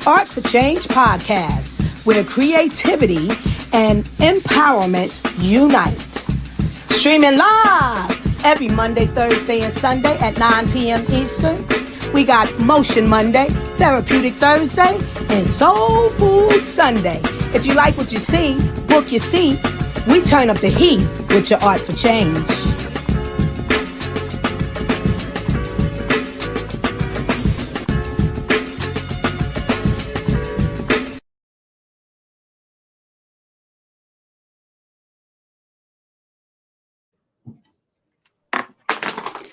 Art for Change podcast, where creativity and empowerment unite. Streaming live every Monday, Thursday, and Sunday at 9 p.m. Eastern. We got Motion Monday, Therapeutic Thursday, and Soul Food Sunday. If you like what you see, book your seat. We turn up the heat with your Art for Change.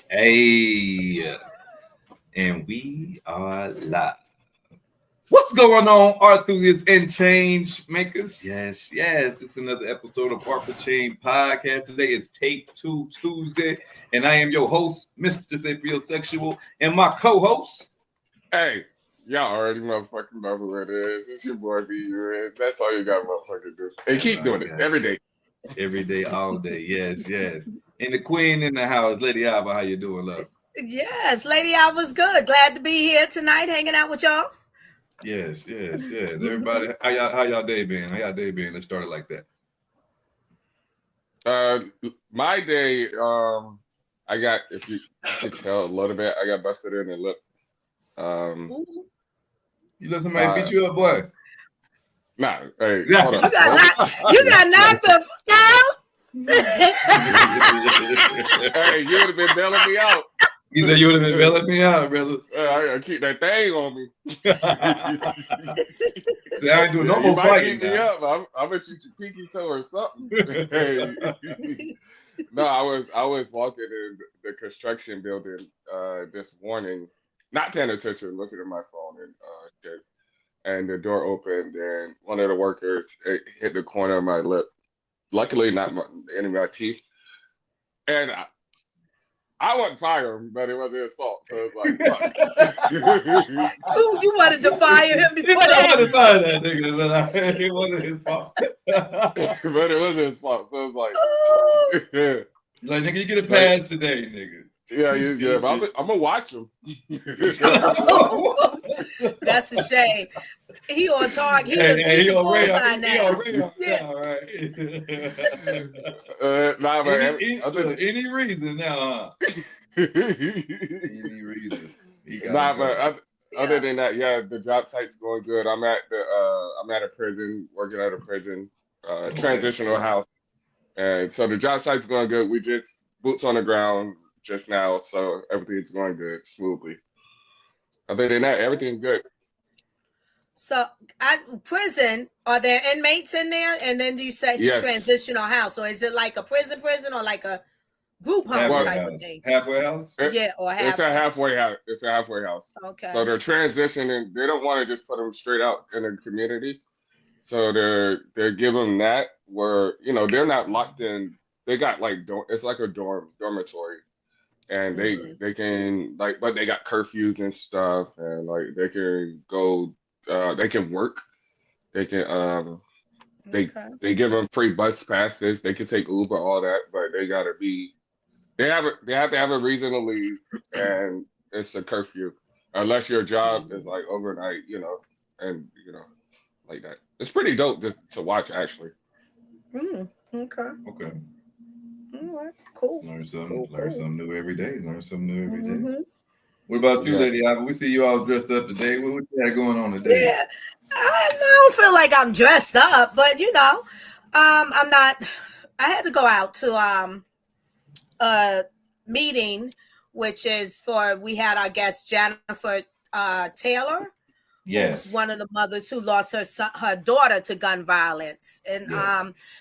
Hey, and we are live. What's going on, art enthusiasts and change makers? Yes, it's another episode of Art for Change podcast. Today is Take Two Tuesday, and I am your host, Mr. Sapiosexual, and my co-host. Hey, y'all already motherfucking know who it is. It's your boy B.U. That's all you got motherfucking do. And keep doing it every day. Every day, all day. Yes. And the queen in the house, Lady Alba, how you doing, love? Yes, Lady Alba's good. Glad to be here tonight, hanging out with y'all. Yes. Everybody, how y'all day been? Let's start it like that. My day, I got, if you could tell a little bit, I got busted in the lip. You let somebody beat you up, boy? Nah, hey, hold on. You got knocked the fuck out. Hey, you would have been bailing me out. He said you would have been bailing me out, brother. I keep that thing on me. See, I ain't doing no more fighting. Me up. I'm gonna shoot your pinky toe or something. Hey. No, I was walking in the construction building this morning, not paying attention, looking at my phone and shit. And the door opened, and one of the workers hit the corner of my lip. Luckily, not any of my teeth. And I wasn't firing, but it wasn't his fault. So it's like, fuck. You wanted to fire him before that? I wanted to fire that nigga, but it wasn't his fault. But it wasn't his fault. So it's like, like, nigga, you get a pass today, nigga. Yeah, I'm gonna watch him. That's a shame. He on target. He on bullseye now. Any reason now? Any reason? Other than that, yeah, the job site's going good. I'm at a prison, working at a prison, transitional house, and so the job site's going good. We just boots on the ground just now, so everything's going good, smoothly. Other than that, everything's good. So, prison, are there inmates in there? And then do you say transitional house? Or is it like a prison or like a group home type of thing? Halfway house? Or halfway. It's a halfway house. It's a halfway house. Okay. So they're transitioning. They don't want to just put them straight out in the community. So they're giving that where, they're not locked in. They got it's like a dormitory. And they can but they got curfews and stuff, and they can go, they can work, they can they give them free bus passes, they can take Uber, all that, but they have to have a reason to leave, and it's a curfew unless your job is overnight, and like that. It's pretty dope to watch, actually. Okay. All right, cool. Learn something new every day. What about you, Lady Alba? We see you all dressed up today. What you got going on today? Yeah, I don't feel like I'm dressed up, but I'm not. I had to go out to a meeting, which is we had our guest Jennifer Taylor. Yes, one of the mothers who lost her daughter to gun violence, and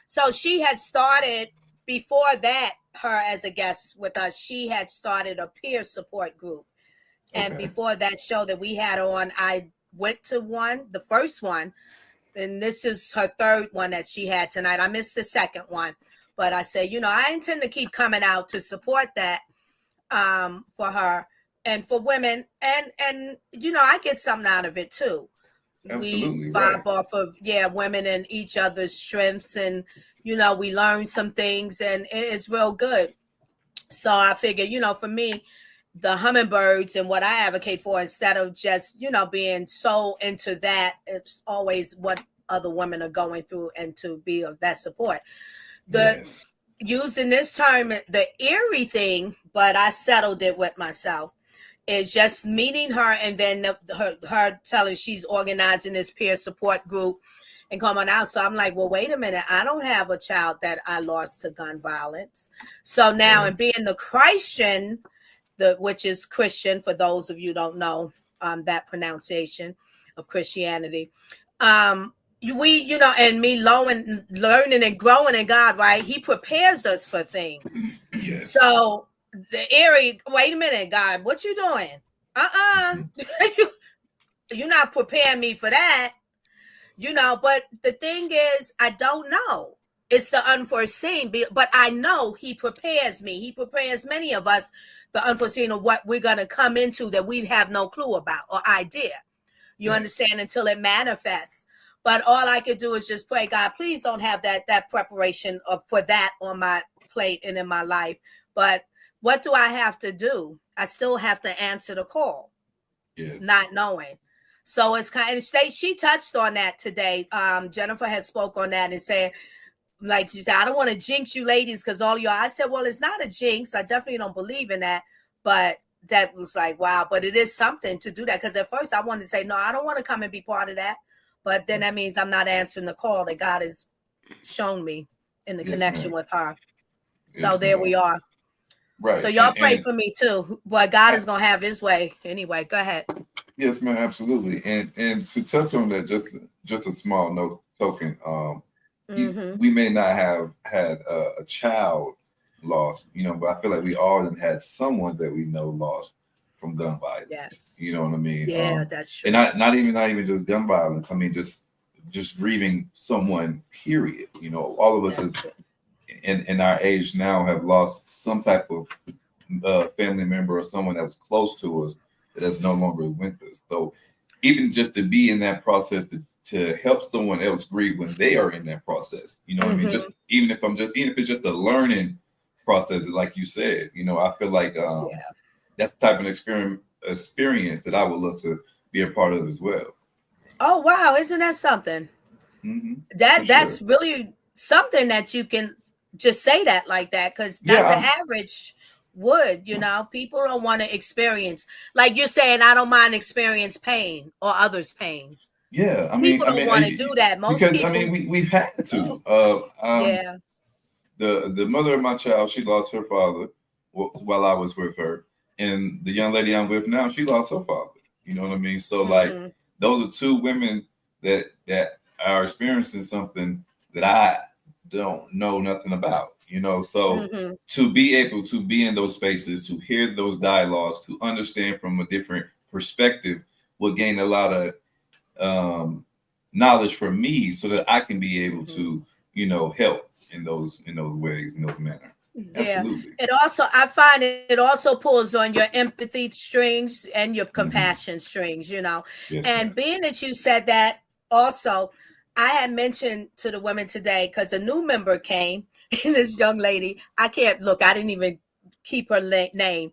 so she had started. Before that, her as a guest with us, she had started a peer support group. And before that show that we had on, I went to the first one, and this is her third one that she had tonight. I missed the second one, but I said, I intend to keep coming out to support that for her and for women. And I get something out of it too. Absolutely, we vibe off of women and each other's strengths, and we learn some things, and it's real good. So I figure, for me, the hummingbirds and what I advocate for, instead of just, being so into that. It's always what other women are going through and to be of that support. Yes. Using this term, the eerie thing, but I settled it with myself, is just meeting her and then her telling she's organizing this peer support group and coming out. So I'm like, well, wait a minute. I don't have a child that I lost to gun violence. So now, and being the Christian, which is Christian, for those of you who don't know that pronunciation of Christianity, and me learning and growing in God, right? He prepares us for things. Yes. So the eerie, wait a minute, God, what you doing? You're not preparing me for that. But the thing is, I don't know. It's the unforeseen, but I know he prepares me. He prepares many of us the unforeseen of what we're going to come into that we have no clue about or idea. You understand, until it manifests. But all I could do is just pray, God, please don't have that preparation for that on my plate and in my life. But what do I have to do? I still have to answer the call, not knowing. So it's kind of, she touched on that today. Jennifer has spoke on that and said, like she said, I don't want to jinx you ladies because all y'all. I said, well, it's not a jinx. I definitely don't believe in that. But that was like, wow. But it is something to do that, because at first I wanted to say, no, I don't want to come and be part of that. But then that means I'm not answering the call that God has shown me in the connection with her. So there we are. Right. So y'all pray for me too. But God is going to have his way. Anyway, go ahead. Yes, ma'am. Absolutely. And to touch on that, just a small note token. We may not have had a child lost, but I feel like we all had someone that we know lost from gun violence. Yes. You know what I mean? Yeah, that's true. And not even just gun violence. I mean, just grieving someone, period. All of us in our age now have lost some type of family member or someone that was close to us that is no longer with us. So even just to be in that process to help someone else grieve when they are in that process, what I mean? Just even if it's just a learning process, like you said, I feel like that's the type of experience that I would love to be a part of as well. Oh wow, isn't that something? That's really something that you can just say that like that, because not the average would, people don't want to experience, like you're saying, I don't mind experience pain or others' pain. Yeah, people don't want to do that. Most because people, we've had to. The mother of my child, she lost her father while I was with her, and the young lady I'm with now, she lost her father. You know what I mean? So like, those are two women that are experiencing something that I don't know nothing about. So to be able to be in those spaces, to hear those dialogues, to understand from a different perspective, will gain a lot of knowledge from me, so that I can be able to, help in those ways, in those manners. Absolutely. I find it also pulls on your empathy strings and your compassion strings, Yes, and ma'am. Being that you said that, also, I had mentioned to the women today, because a new member came, and this young lady, I didn't even keep her name.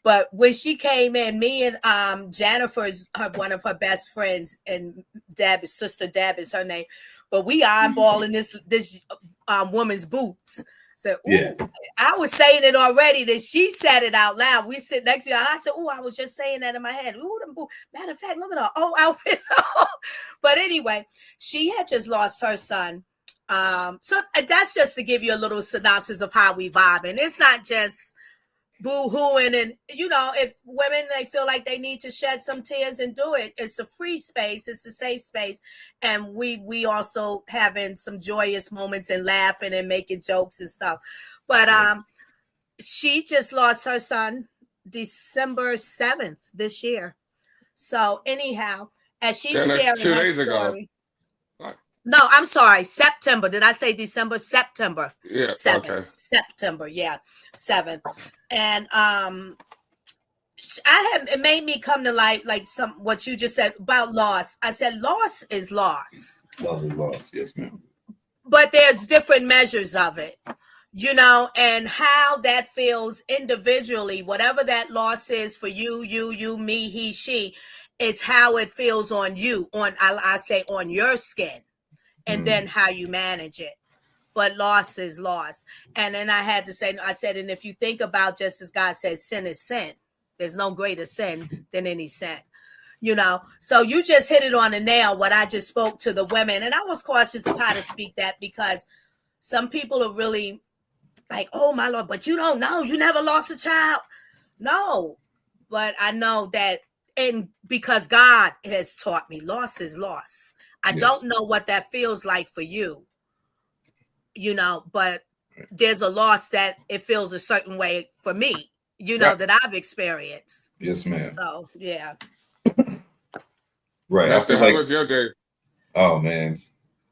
But when she came in, me and Jennifer's one of her best friends, and Sister Deb is her name. But we eyeballing this woman's boots. So I was saying it already, that she said it out loud. We sit next to her. I said, I was just saying that in my head. Them boots. Matter of fact, look at her old outfits. But anyway, she had just lost her son. So that's just to give you a little synopsis of how we vibe. And it's not just boo-hooing, and if women, they feel like they need to shed some tears and do it, it's a free space, it's a safe space, and we also having some joyous moments and laughing and making jokes and stuff. But she just lost her son December 7th this year. So anyhow, as she's sharing 2 days story, ago. No, I'm sorry, September. Did I say December? September. Yeah. 7th. Okay. September. Yeah. 7th. And it made me come to light, like what you just said about loss. I said loss is loss. Loss is loss. Yes, ma'am. But there's different measures of it. you know, and how that feels individually, whatever that loss is for you, me, he, she, it's how it feels on you, I say on your skin, and then how you manage it. But loss is loss. And then I said, and if you think about, just as God says, sin is sin. There's no greater sin than any sin. You know, so you just hit it on the nail, what I just spoke to the women. And I was cautious of how to speak that, because some people are really like, oh my Lord, but you don't know, you never lost a child. No, but I know that, and because God has taught me, loss is loss. I don't know what that feels like for you, you know, but there's a loss that it feels a certain way for me, you know, that I've experienced. Yes, ma'am. So, yeah. Right. Master, how was your day? Oh, man.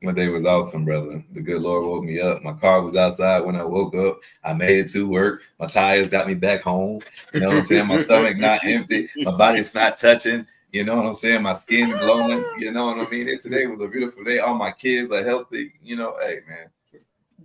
My day was awesome, brother. The good Lord woke me up. My car was outside when I woke up. I made it to work. My tires got me back home. You know what I'm saying? My stomach not empty. My body's not touching. You know what I'm saying? My skin glowing. You know what I mean? Today was a beautiful day. All my kids are healthy. You know, hey, man.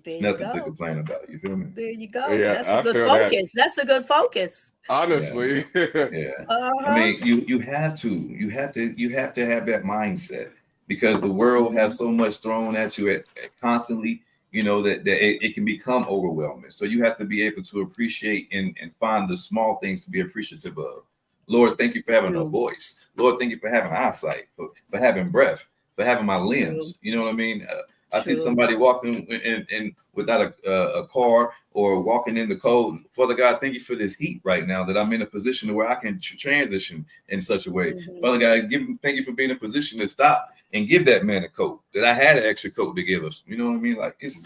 There's nothing to complain about. You feel me? There you go. Yeah, that's a good focus. That's a good focus. Honestly. Yeah. I mean, you have to have that mindset, because the world has so much thrown at you constantly, you know, that it can become overwhelming. So you have to be able to appreciate and find the small things to be appreciative of. Lord, thank you for having a voice. Lord, thank you for having eyesight, for having breath, for having my limbs. You know what I mean? I see somebody walking in without a car, or walking in the cold. Father God, thank you for this heat right now, that I'm in a position where I can transition in such a way. Father God, thank you for being in a position to stop and give that man a coat, that I had an extra coat to give us. You know what I mean? Like, it's,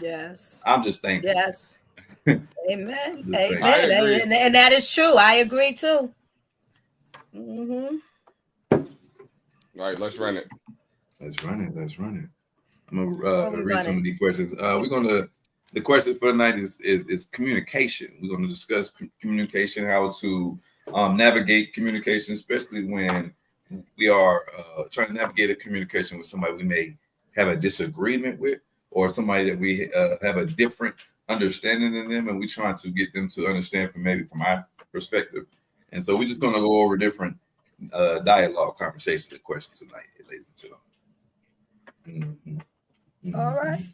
I'm just thankful. Yes. Amen. Amen. And that is true. I agree too. All right, let's run it. Let's run it. I'm gonna read some of these questions. The question for tonight is communication. We're gonna discuss communication, how to navigate communication, especially when we are trying to navigate a communication with somebody we may have a disagreement with, or somebody that we have a different understanding than them, and we're trying to get them to understand from our perspective. And so we're just gonna go over different dialogue, conversations, and questions tonight, ladies and gentlemen. All right.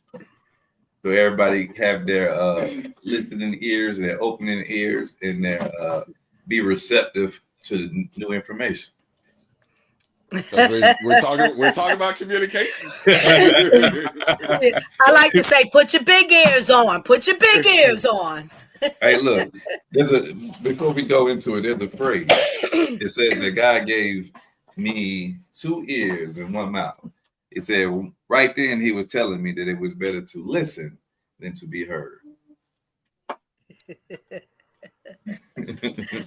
So everybody have their listening ears, their opening ears, and their be receptive to new information. We're talking about communication. I like to say, put your big ears on. Put your big ears on. Hey, look, before we go into it, there's a phrase. It says that God gave me 2 ears and 1 mouth. It said right then he was telling me that it was better to listen than to be heard.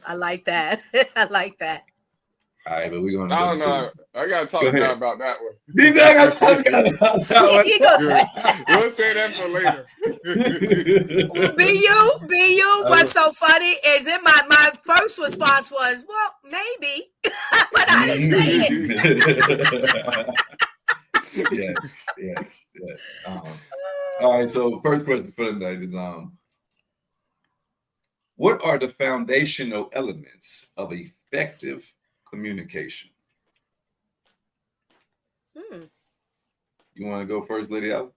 I like that. I like that. All right, but we're gonna. I don't know. I gotta talk about that one. We'll say that for later. Be you. What's so funny is my first response was, well, maybe, but I didn't say it. Yes. All right, so first question for the night is what are the foundational elements of effective communication? You want to go first, Lady Ella?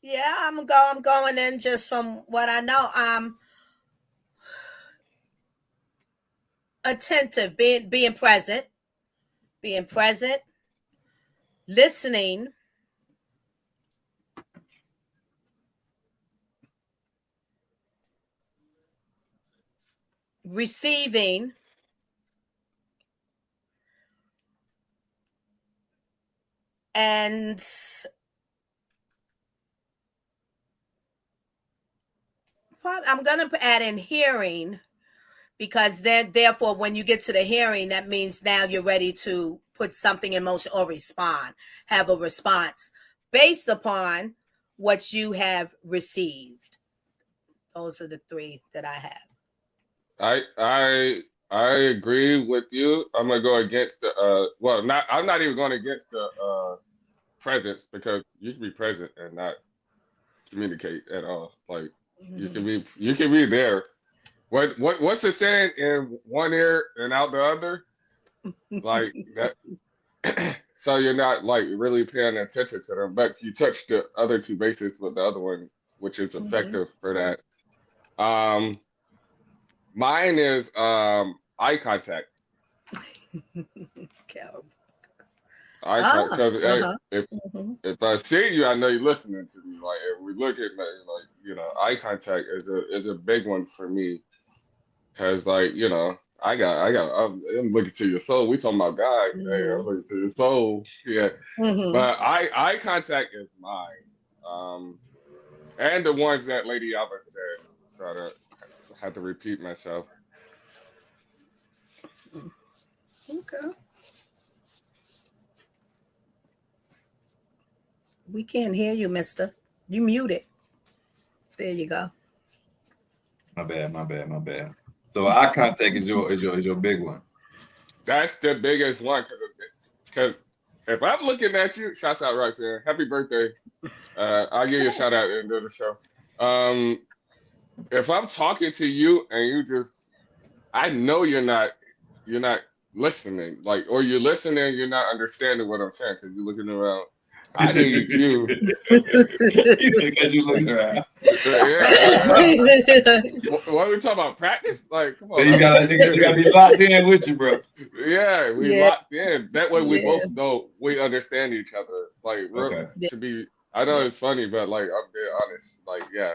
Yeah, I'm going in just from what I know. Attentive, being present, listening, receiving, and I'm going to add in hearing, because then therefore when you get to the hearing, that means now you're ready to put something in motion or respond, have a response based upon what you have received. Those are the 3 that I have. I agree with you. I'm gonna go against the I'm not even going against the presence, because you can be present and not communicate at all. Like, You can be there. What's the saying? In one ear and out the other, like that. So you're not like really paying attention to them, but you touch the other two bases with the other one, which is effective for that. Mine is eye contact. Cal. Eye Ah, contact, because uh-huh. if I see you, I know you're listening to me. Like if we look at like eye contact is a big one for me. Cause like I'm looking to your soul. We talking about God. Hey, I'm looking to your soul. Yeah, but eye contact is mine. And the ones that Lady Alba said. So I have to repeat myself. Okay. We can't hear you, mister. You muted. There you go. My bad. So eye contact is your big one. That's the biggest one because if I'm looking at you, shouts out right there. Happy birthday. I'll give you a shout out at the end of the show. If I'm talking to you and I know you're not listening, like, or you're listening, you're not understanding what I'm saying because you're looking around. I need you. Because you looking around. What are we talking about? Practice? Like, come on. So you gotta be locked in with you, bro. Yeah, we locked in. That way we both know we understand each other. Like, to be, I know it's funny, but like, I'm being honest. Like, yeah.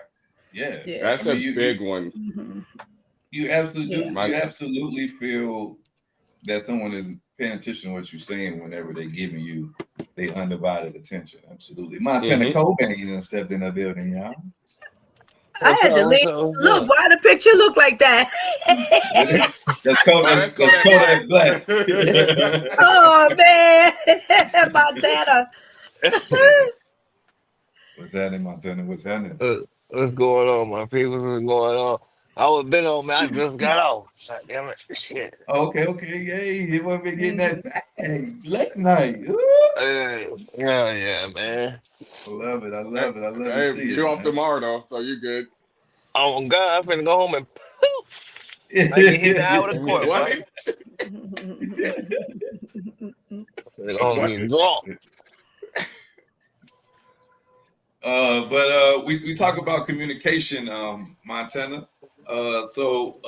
That's a big one. You absolutely feel that someone is paying attention to what you're saying whenever they're giving you their undivided attention. Absolutely. Montana Cobain stepped in the building, y'all. I had to leave. Look, why the picture look like that? That's Kodak Black. Oh man, Montana. What's happening, Montana? What's happening? What's going on, my people? What's going on? I was been on, man. I just got off. God damn it. Shit. Okay. Yay. You want me getting that back late night. Yeah, man. I love it. Hey, you're off tomorrow, though, so you're good. Oh, God. I'm finna go home and poof. I get hit out of the court, What? Finna go home and get drunk. But we talk about communication, Montana. So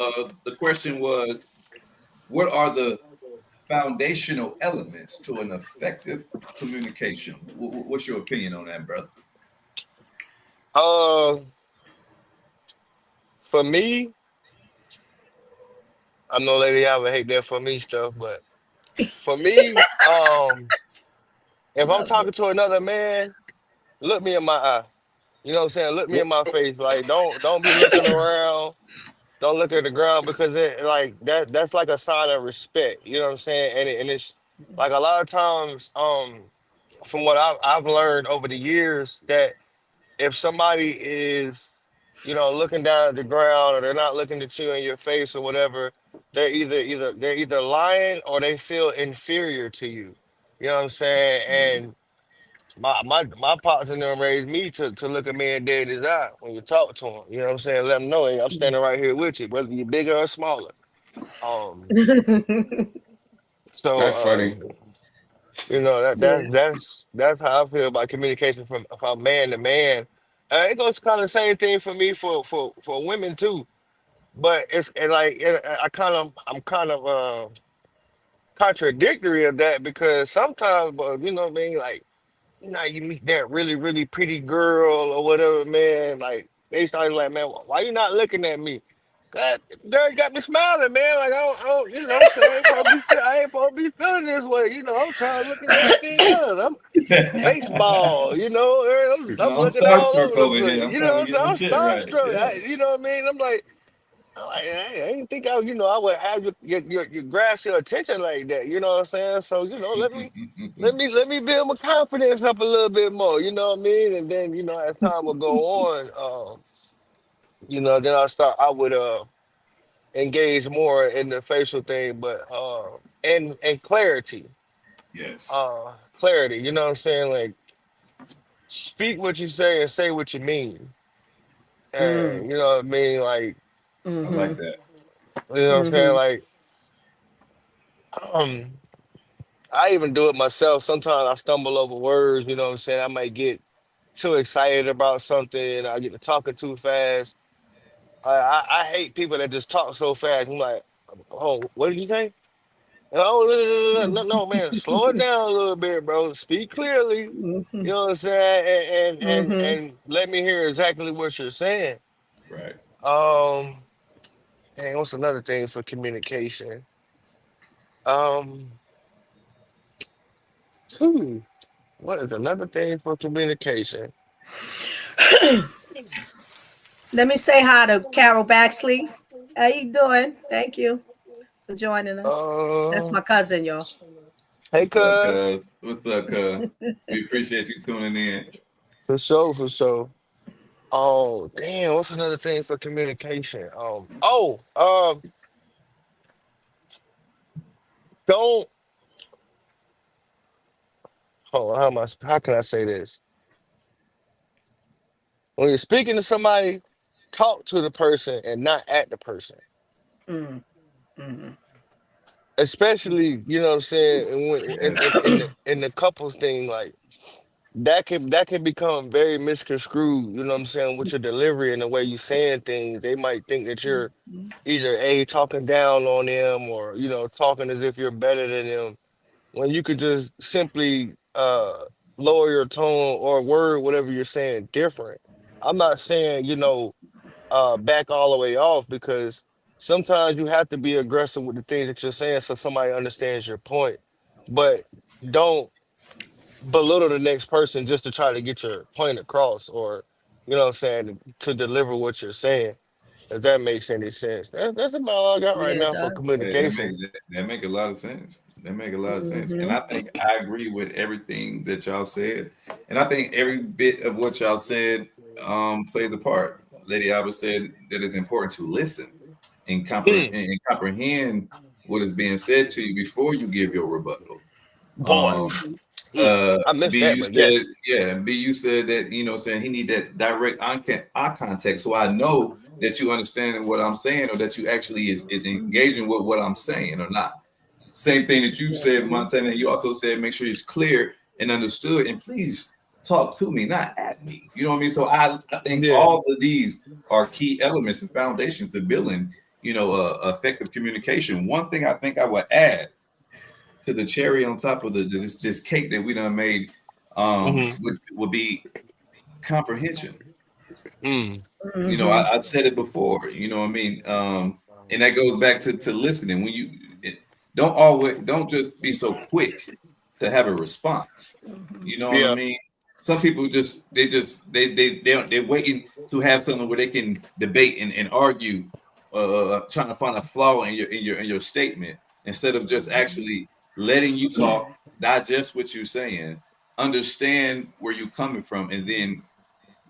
the question was, what are the foundational elements to an effective communication? What's your opinion on that, brother? For me, I know Lady Alva hate that for me stuff, but for me, if I'm talking to another man, look me in my eye. You know what I'm saying? Look me in my face. Like, don't be looking around. Don't look at the ground because that's like a sign of respect. You know what I'm saying? And it's like a lot of times, from what I've learned over the years, that if somebody is, looking down at the ground or they're not looking at you in your face or whatever, they're either lying or they feel inferior to you. You know what I'm saying? And my pops and them raised me to look a man dead in his eye when you talk to him. You know what I'm saying? Let them know, hey, I'm standing right here with you, whether you're bigger or smaller. So That's funny. That's how I feel about communication from man to man. It goes kind of the same thing for me for women too. But I'm kind of contradictory of that because sometimes, you know what I mean, like. You meet that really, really pretty girl or whatever, man. Like they started like, man, why you not looking at me? God, girl got me smiling, man. Like I don't you know, what I'm saying I ain't supposed to be feeling this way. I'm trying to look at everything else. I'm baseball, I'm looking all over the place. You know what I'm saying? I'm starstruck. Right. You know what I mean? I'm like, I didn't think I would have your grasp your attention like that. You know what I'm saying? So let me build my confidence up a little bit more. You know what I mean? And then as time will go on, then I would engage more in the facial thing, but and clarity. Yes. Clarity. You know what I'm saying? Like speak what you say and say what you mean. And you know what I mean? Like, I like that. you know what I'm saying? Like, um, I even do it myself. Sometimes I stumble over words, you know what I'm saying? I might get too excited about something. I get to talking too fast. I hate people that just talk so fast. I'm like, oh, what did you say? Oh, no, man, slow it down a little bit, bro. Speak clearly. You know what I'm saying? And let me hear exactly what you're saying. Right. Hey, what's another thing for communication? Um, hmm, what is another thing for communication? Let me say hi to Carol Baxley. How you doing? Thank you for joining us. That's Uh, my cousin, y'all. hey, What's up, cuz, cuz? What's up, cuz? We appreciate you tuning in. for sure, for sure. Oh, damn, what's another thing for communication? Don't, how can I say this? When you're speaking to somebody, talk to the person and not at the person. Mm, mhm. Especially, you know what I'm saying, and when in the couples thing, like that can become very misconstrued, you know what I'm saying, with your delivery and the way you saying things. They might think that you're either A, talking down on them, or talking as if you're better than them, when you could just simply lower your tone or word whatever you're saying different. I'm not saying, back all the way off, because sometimes you have to be aggressive with the things that you're saying so somebody understands your point. But don't belittle the next person just to try to get your point across, or, what I'm saying, to deliver what you're saying, if that makes any sense. That's about all I got right Yeah, it now for does. Hey, that communication. make that make a lot of sense. That make a lot of sense, and Mm-hmm. I think I agree with everything that y'all said, and I think every bit of what y'all said plays a part. Lady Alba said that it's important to listen and Mm, comprehend what is being said to you before you give your rebuttal. boy. Um, Mm, I missed B, that, you but said, yes. yeah, B, you said that, saying he need that direct eye contact. So I know that you understand what I'm saying, or that you actually is engaging with what I'm saying or not. Same thing that you said, Montana. You also said make sure it's clear and understood, and please talk to me, not at me. You know what I mean? So I think Yeah. all of these are key elements and foundations to building, effective communication. One thing I think I would add to the cherry on top of this cake that we done made, Hmm. would be comprehension. Mm. Mm-hmm. I said it before. You know what I mean? And that goes back to listening. When don't just be so quick to have a response. You know what I Yeah. mean? Some people they're waiting to have something where they can debate and argue, trying to find a flaw in your statement, instead of just actually letting you talk, digest what you're saying, understand where you're coming from, and then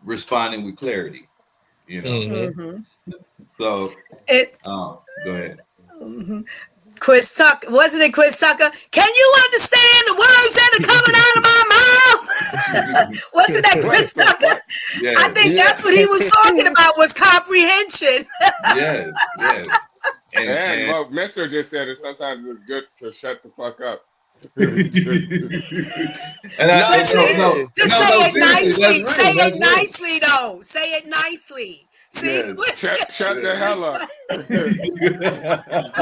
responding with clarity. You know. Hmm. Mm-hmm. So, It. go ahead. Mhm. Chris Tucker, wasn't it Chris Tucker? Can you understand the words that are coming out of my mouth? Wasn't that What Chris the Tucker? fuck? I Yes, think Yeah. that's what he was talking about, was comprehension. yes, yes, And and well, Mister just said it. Sometimes it's good to shut the fuck up. and No, But it no, see, no, is. just no, say no, it seriously, that's nicely. Say real. it That's real. nicely, though. Say it nicely. See, Yes, Shut the yes. hell that's up. what.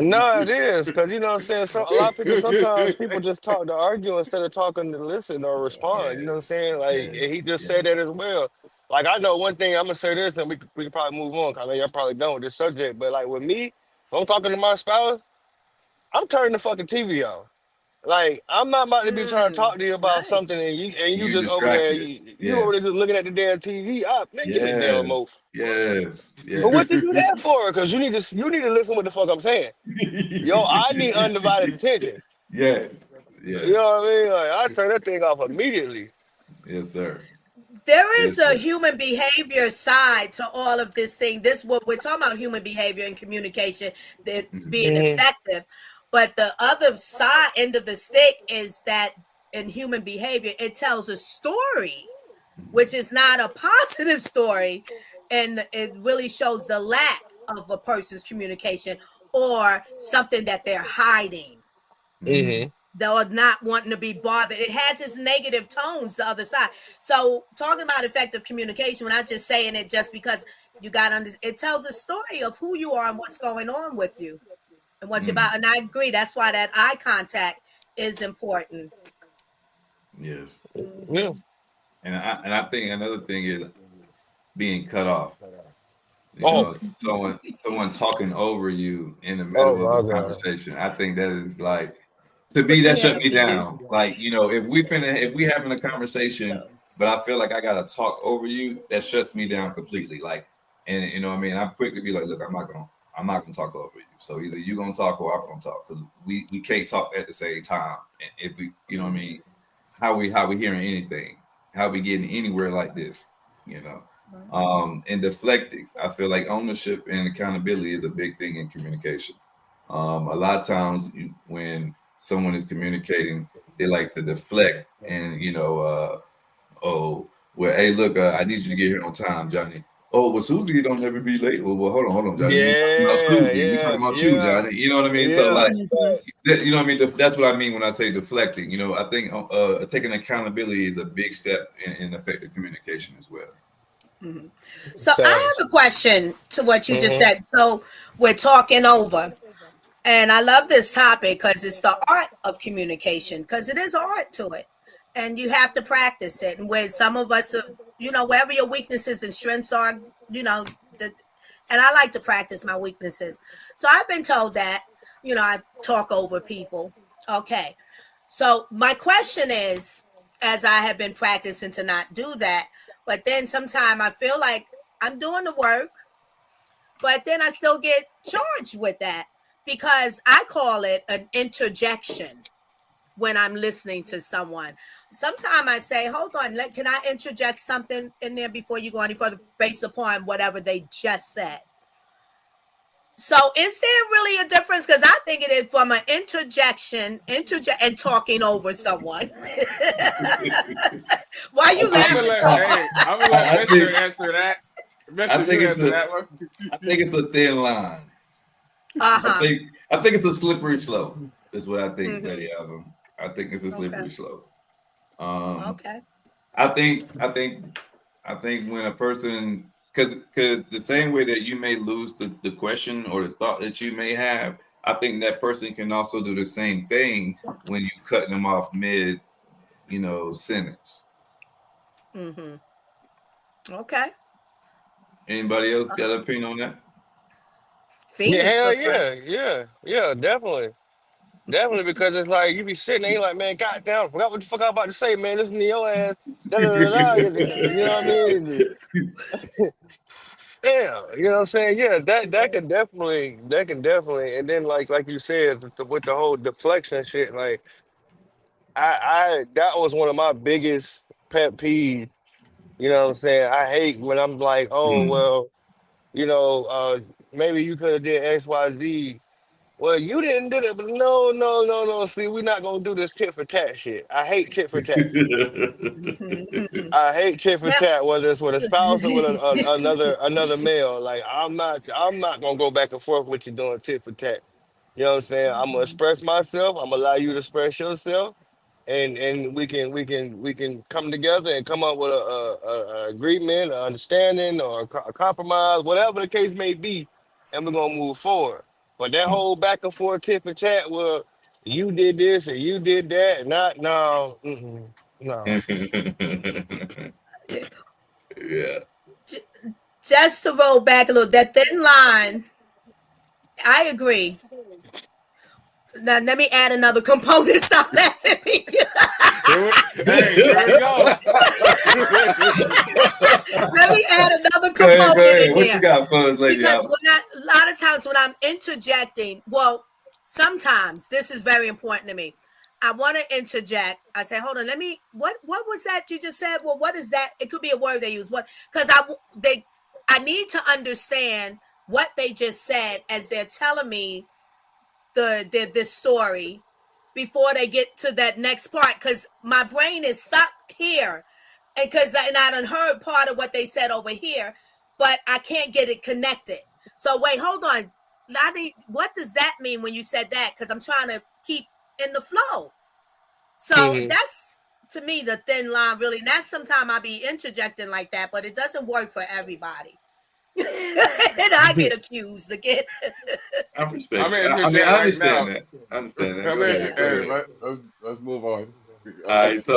No, it is, because you know what I'm saying. So a lot of people, sometimes people just talk to argue instead of talking to listen or respond. You know what I'm Yes, saying? Like, and yes, he just said yes. that as well. Like, I know one thing. I'm gonna say this, and we can probably move on. 'Cause I know y'all probably done with this subject, but like with me, when I'm talking to my spouse, I'm turning the fucking TV off. Like, I'm not about to be trying to talk to you about something, Nice. and you You just over there, distracted. you over there Yes, just looking at the damn TV. Man, give me the damn yes, remote. yes, But what yes. you do that for? Because you need to listen what the fuck I'm saying. Yo, I need undivided attention. Yes, You yes, know what I mean? Like, I turn that thing off immediately. yes, sir. There Yes, is a sir. human behavior side to all of this thing. This what we're talking about: human behavior and communication, that Mhm. being Hmm. effective. But the other side end of the stick is that in human behavior, it tells a story which is not a positive story, and it really shows the lack of a person's communication or something that they're hiding. Mm-hmm. They're not wanting to be bothered. It has its negative tones, the other side. So talking about effective communication, we're not just saying it just because you got under. It tells a story of who you are and what's going on with you and what you're about. And I agree. That's why that eye contact is important. Yes. Yeah. And I think another thing is being cut off. You Oh. know, someone talking over you in the Oh middle of my a God. conversation. I think that is like, to me, that shut me down. Like, you know, if we having a conversation, but I feel like I gotta talk over you, that shuts me down completely. Like, and you know what I mean? I'm quick to be like, look, I'm not gonna talk over you. So either you gonna talk or I'm gonna talk, because we can't talk at the same time. And if we, you know what I mean, how we hearing anything, how we getting anywhere like this, you know. And deflecting, I feel like ownership and accountability is a big thing in communication. A lot of times when someone is communicating, they like to deflect and, you know, oh, well, hey, look, I need you to get here on time, Johnny. Oh, well, Susie don't ever be late. Well, hold on, Johnny. We talking about Susie. We talking about you, Johnny. You know what I mean? So, like, you know what I mean? That's what I mean when I say deflecting. You know, I think taking accountability is a big step in effective communication as well. Mm-hmm. So I have a question to what you just said. So we're talking over, and I love this topic because it's the art of communication, because it is art to it, and you have to practice it. And where some of us, you know, wherever your weaknesses and strengths are, you know, and I like to practice my weaknesses. So I've been told that, you know, I talk over people. Okay. So my question is, as I have been practicing to not do that, but then sometimes I feel like I'm doing the work, but then I still get charged with that because I call it an interjection when I'm listening to someone. Sometimes I say, hold on, can I interject something in there before you go any further based upon whatever they just said? So is there really a difference? Because I think it is from an interjection and talking over someone. Why you laughing? I'm gonna let Mr. answer that. I think it's a thin line. I think it's a slippery slope. Is what I think, Betty Alvin. I think it's a slippery slope. Okay. I think when a person, because the same way that you may lose the question or the thought that you may have, I think that person can also do the same thing when you cutting them off mid, you know, sentence. Okay. Anybody else got an opinion on that? Yeah, definitely. Definitely, because it's like you be sitting there, you like, man, goddamn, I forgot what the fuck I was about to say, man. Listen to your ass. You know what I mean? Yeah, you know what I'm saying? Yeah, that can definitely, and then like you said, with the whole deflection shit, like I that was one of my biggest pet peeves. You know what I'm saying? I hate when I'm like, oh well, you know, maybe you could have did X, Y, Z. Well, you didn't do it, but no. See, we're not gonna do this tit for tat shit. I hate tit for tat. I hate tit for tat, whether it's with a spouse or with another male. Like I'm not gonna go back and forth with you doing tit for tat. You know what I'm saying? I'm gonna express myself. I'm gonna allow you to express yourself, and we can come together and come up with a agreement, an understanding, or a compromise, whatever the case may be, and we're gonna move forward. But that whole back and forth tit for tat, well, you did this and you did that, no. Yeah. Just to roll back a little, that thin line, I agree. Now let me add another component. Stop laughing at me. Hey, here we go. Let me add another component Go ahead. in What here. you got for us, lady? Because a lot of times when I'm interjecting, well, sometimes this is very important to me. I want to interject. I say, hold on, what was that you just said? Well, what is that? It could be a word they use. What? Because I need to understand what they just said as they're telling me this story before they get to that next part, because my brain is stuck here and I done heard part of what they said over here, but I can't get it connected. So wait, hold on. What does that mean when you said that? Because I'm trying to keep in the flow. So that's, to me, the thin line, really. And that's sometimes I be interjecting like that, but it doesn't work for everybody. And I get accused again. I respect. I'm I interjecting I right understand now. that. I understand that. I'm Go ahead. Go hey, ahead. let's move on. All right. So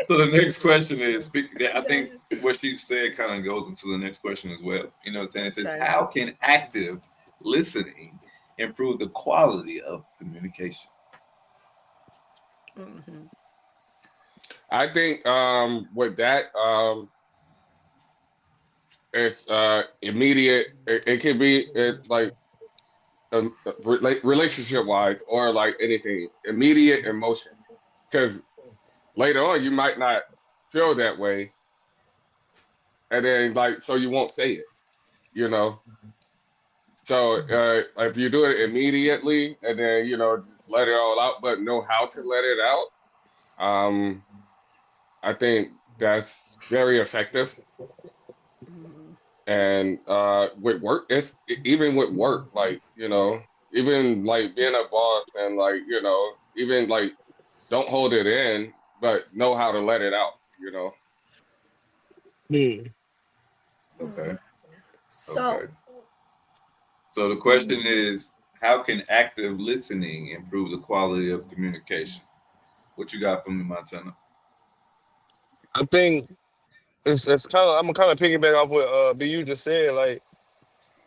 the next question is. I think what she said kind of goes into the next question as well. You know what I'm saying? It says, Okay. how can active listening improve the quality of communication? Mhm. I think with that it's immediate. It can be like relationship wise or like anything immediate emotions, because later on you might not feel that way, and then like so you won't say it, you know. So if you do it immediately and then just let it all out, but know how to let it out, I think that's very effective. Mhm. And with work, even with work, like even like being a boss and like even like don't hold it in, but know how to let it out. Okay. So, Okay. So the question is, how can active listening improve the quality of communication? What you got for me, Montana? I think it's kind of I'm kind of piggyback off what BU just said. Like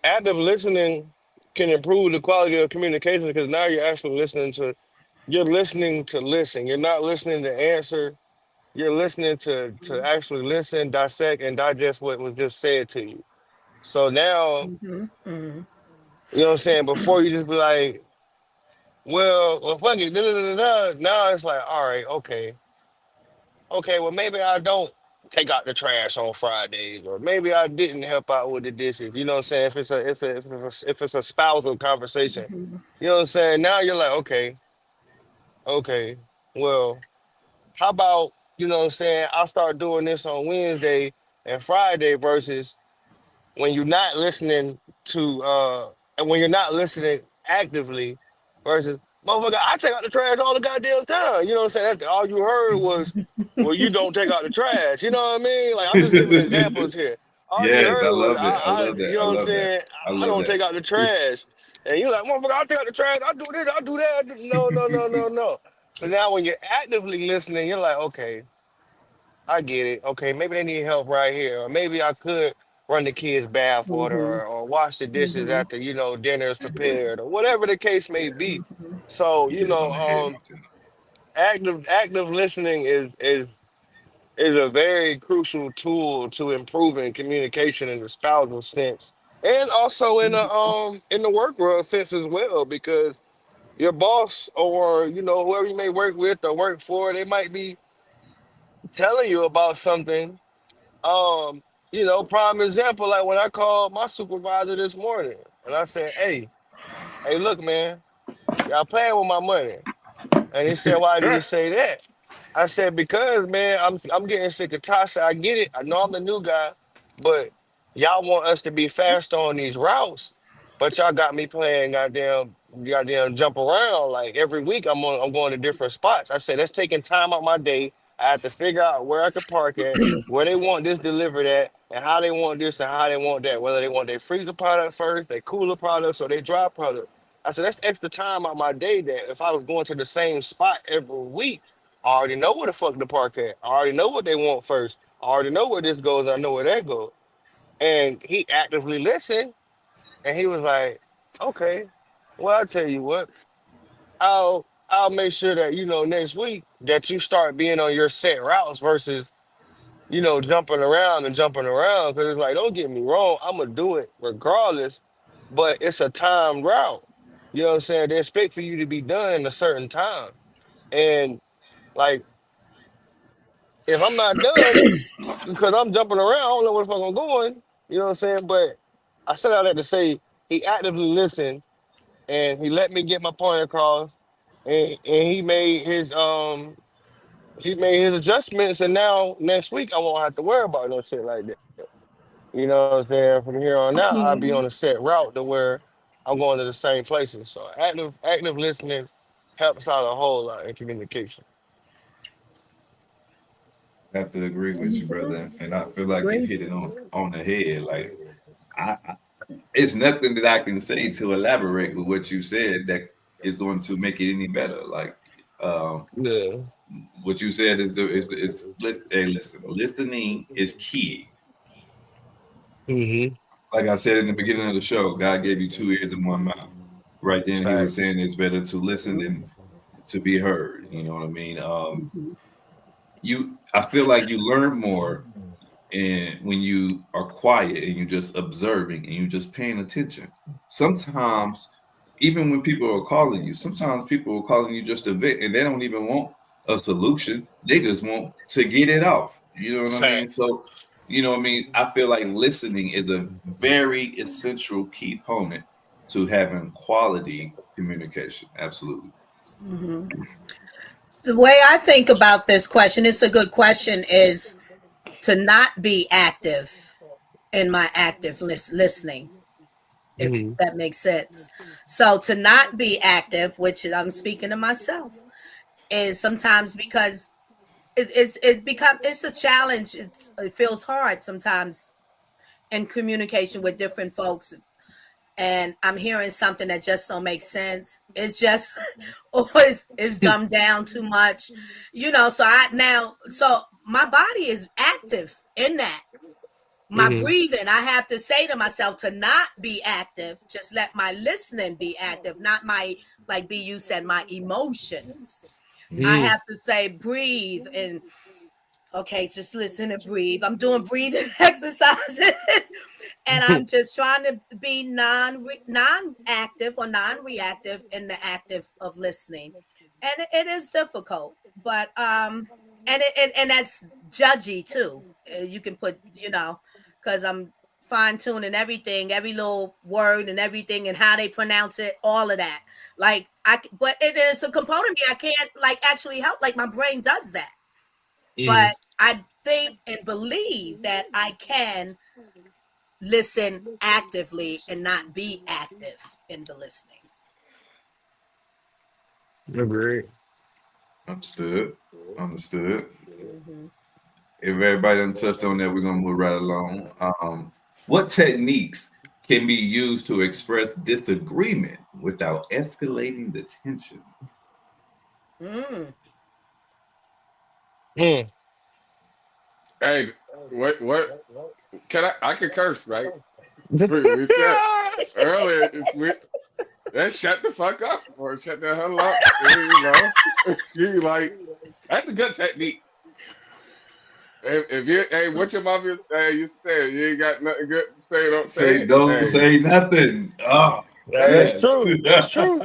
active listening can improve the quality of communication because now you're listening to listen. You're not listening to answer. You're listening to actually listen, dissect, and digest what was just said to you. So now, mhm, mhm, you know what I'm saying? Before you just be like, well, fuck it, da, da, da, da, da. Now it's like, all right, okay, well, maybe I don't take out the trash on Fridays, or maybe I didn't help out with the dishes. You know what I'm saying? If it's a spousal conversation, mhm, you know what I'm saying? Now you're like, okay, well, how about, you know what I'm saying? I'll start doing this on Wednesday and Friday versus when you're not listening to and when you're not listening actively versus motherfucker, I take out the trash all the goddamn time. You know what I'm saying? That's all you heard was, well, you don't take out the trash. You know what I mean? Like I'm just giving examples here. All you Yes, I heard was love it. I love you that. I know what I'm love that. saying? I I love don't that. take out the trash. And you're like, motherfucker, I'll take out the trash, I'll do this, I'll do that. No, no, no, no, no. So now when you're actively listening, you're like, okay, I get it. Okay, maybe they need help right here, or maybe I could run the kids' bath water, mhm, or wash the dishes mhm, after dinner is prepared, or whatever the case may be. So You hit it on the head, Montana. active listening is a very crucial tool to improving communication in the spousal sense, and also in the work world sense as well, because your boss or whoever you may work with or work for, they might be telling you about something. Um, prime example, like when I called my supervisor this morning and I said, hey, look, man, y'all playing with my money. And he said, why do you say that? I said, because man, I'm getting sick of Tasha. I get it. I know I'm the new guy, but y'all want us to be fast on these routes, but y'all got me playing goddamn jump around. Like every week I'm going to different spots. I said, that's taking time out my day. I have to figure out where I could park at, where they want this delivered at, and how they want this and how they want that. Whether they want their freezer product first, their cooler products, or their dry product. I said, that's extra time out my day that if I was going to the same spot every week, I already know where the fuck the park at. I already know what they want first. I already know where this goes. I know where that goes. And he actively listened, and he was like, "Okay, well, I'll tell you what. I'll make sure that next week that you start being on your set routes versus jumping around and jumping around. Because it's like, don't get me wrong, I'm gonna do it regardless, but it's a timed route. You know what I'm saying? They expect for you to be done in a certain time, and like if I'm not done because I'm jumping around. I don't know where the fuck I'm going. You know what I'm saying? But I said all that to say he actively listened and he let me get my point across, and he made his he made his adjustments, and now next week I won't have to worry about no shit like that. You know what I'm saying? From here on out, I'll be on a set route to where I'm going to the same places. So active listening helps out a whole lot in communication. I have to agree with you, brother. And I feel like you Agree. hit it on the head. Like I it's nothing that I can say to elaborate with what you said that is going to make it any better. Like um, Yeah. what you said hey, listen, listening is key. Mm-hmm. Like I said in the beginning of the show, God gave you two ears and one mouth. Right then, He was Facts. saying it's better to listen than to be heard. You know what I mean? I feel like you learn more and when you are quiet and you're just observing and you're just paying attention. Sometimes, even when people are calling you, sometimes people are calling you just a bit and they don't even want a solution. They just want to get it off. You know what I mean? Facts. So, you know what I mean? I feel like listening is a very essential key component to having quality communication. Absolutely. Mhm. The way I think about this question, it's a good question, is to not be active in my active listening, if Mm-hmm. that makes sense. So to not be active, which I'm speaking to myself, is sometimes because it's a challenge. It feels hard sometimes in communication with different folks, and I'm hearing something that just don't make sense. It's just always is dumbed down too much, so my body is active in that. My Mm-hmm. breathing, I have to say to myself to not be active, just let my listening be active, not my, like BU said, my emotions. I Mm-hmm. have to say breathe and okay, just listen and breathe. I'm doing breathing exercises and I'm just trying to be non-active or non-reactive in the active of listening. And it is difficult, but and that's judgy too. You can put, because I'm fine tuning everything, every little word and everything and how they pronounce it, all of that. Like but it's a component of me I can't like actually help. Like my brain does that, Mm-hmm. but I think and believe that I can listen actively and not be active in the listening. Agreed. Understood. Understood. Mhm. If everybody done touched on that, we're gonna move right along. What techniques can be used to express disagreement without escalating the tension? Mm. Mm. Hey, what? Can I can curse, right? We said earlier, let's shut the fuck up or shut the hell up. You like that's a good technique. If you, hey, what your mom used to say, you ain't got nothing good to say, don't say Say it. don't Hey, say nothing. Oh That's yes. true. That's true.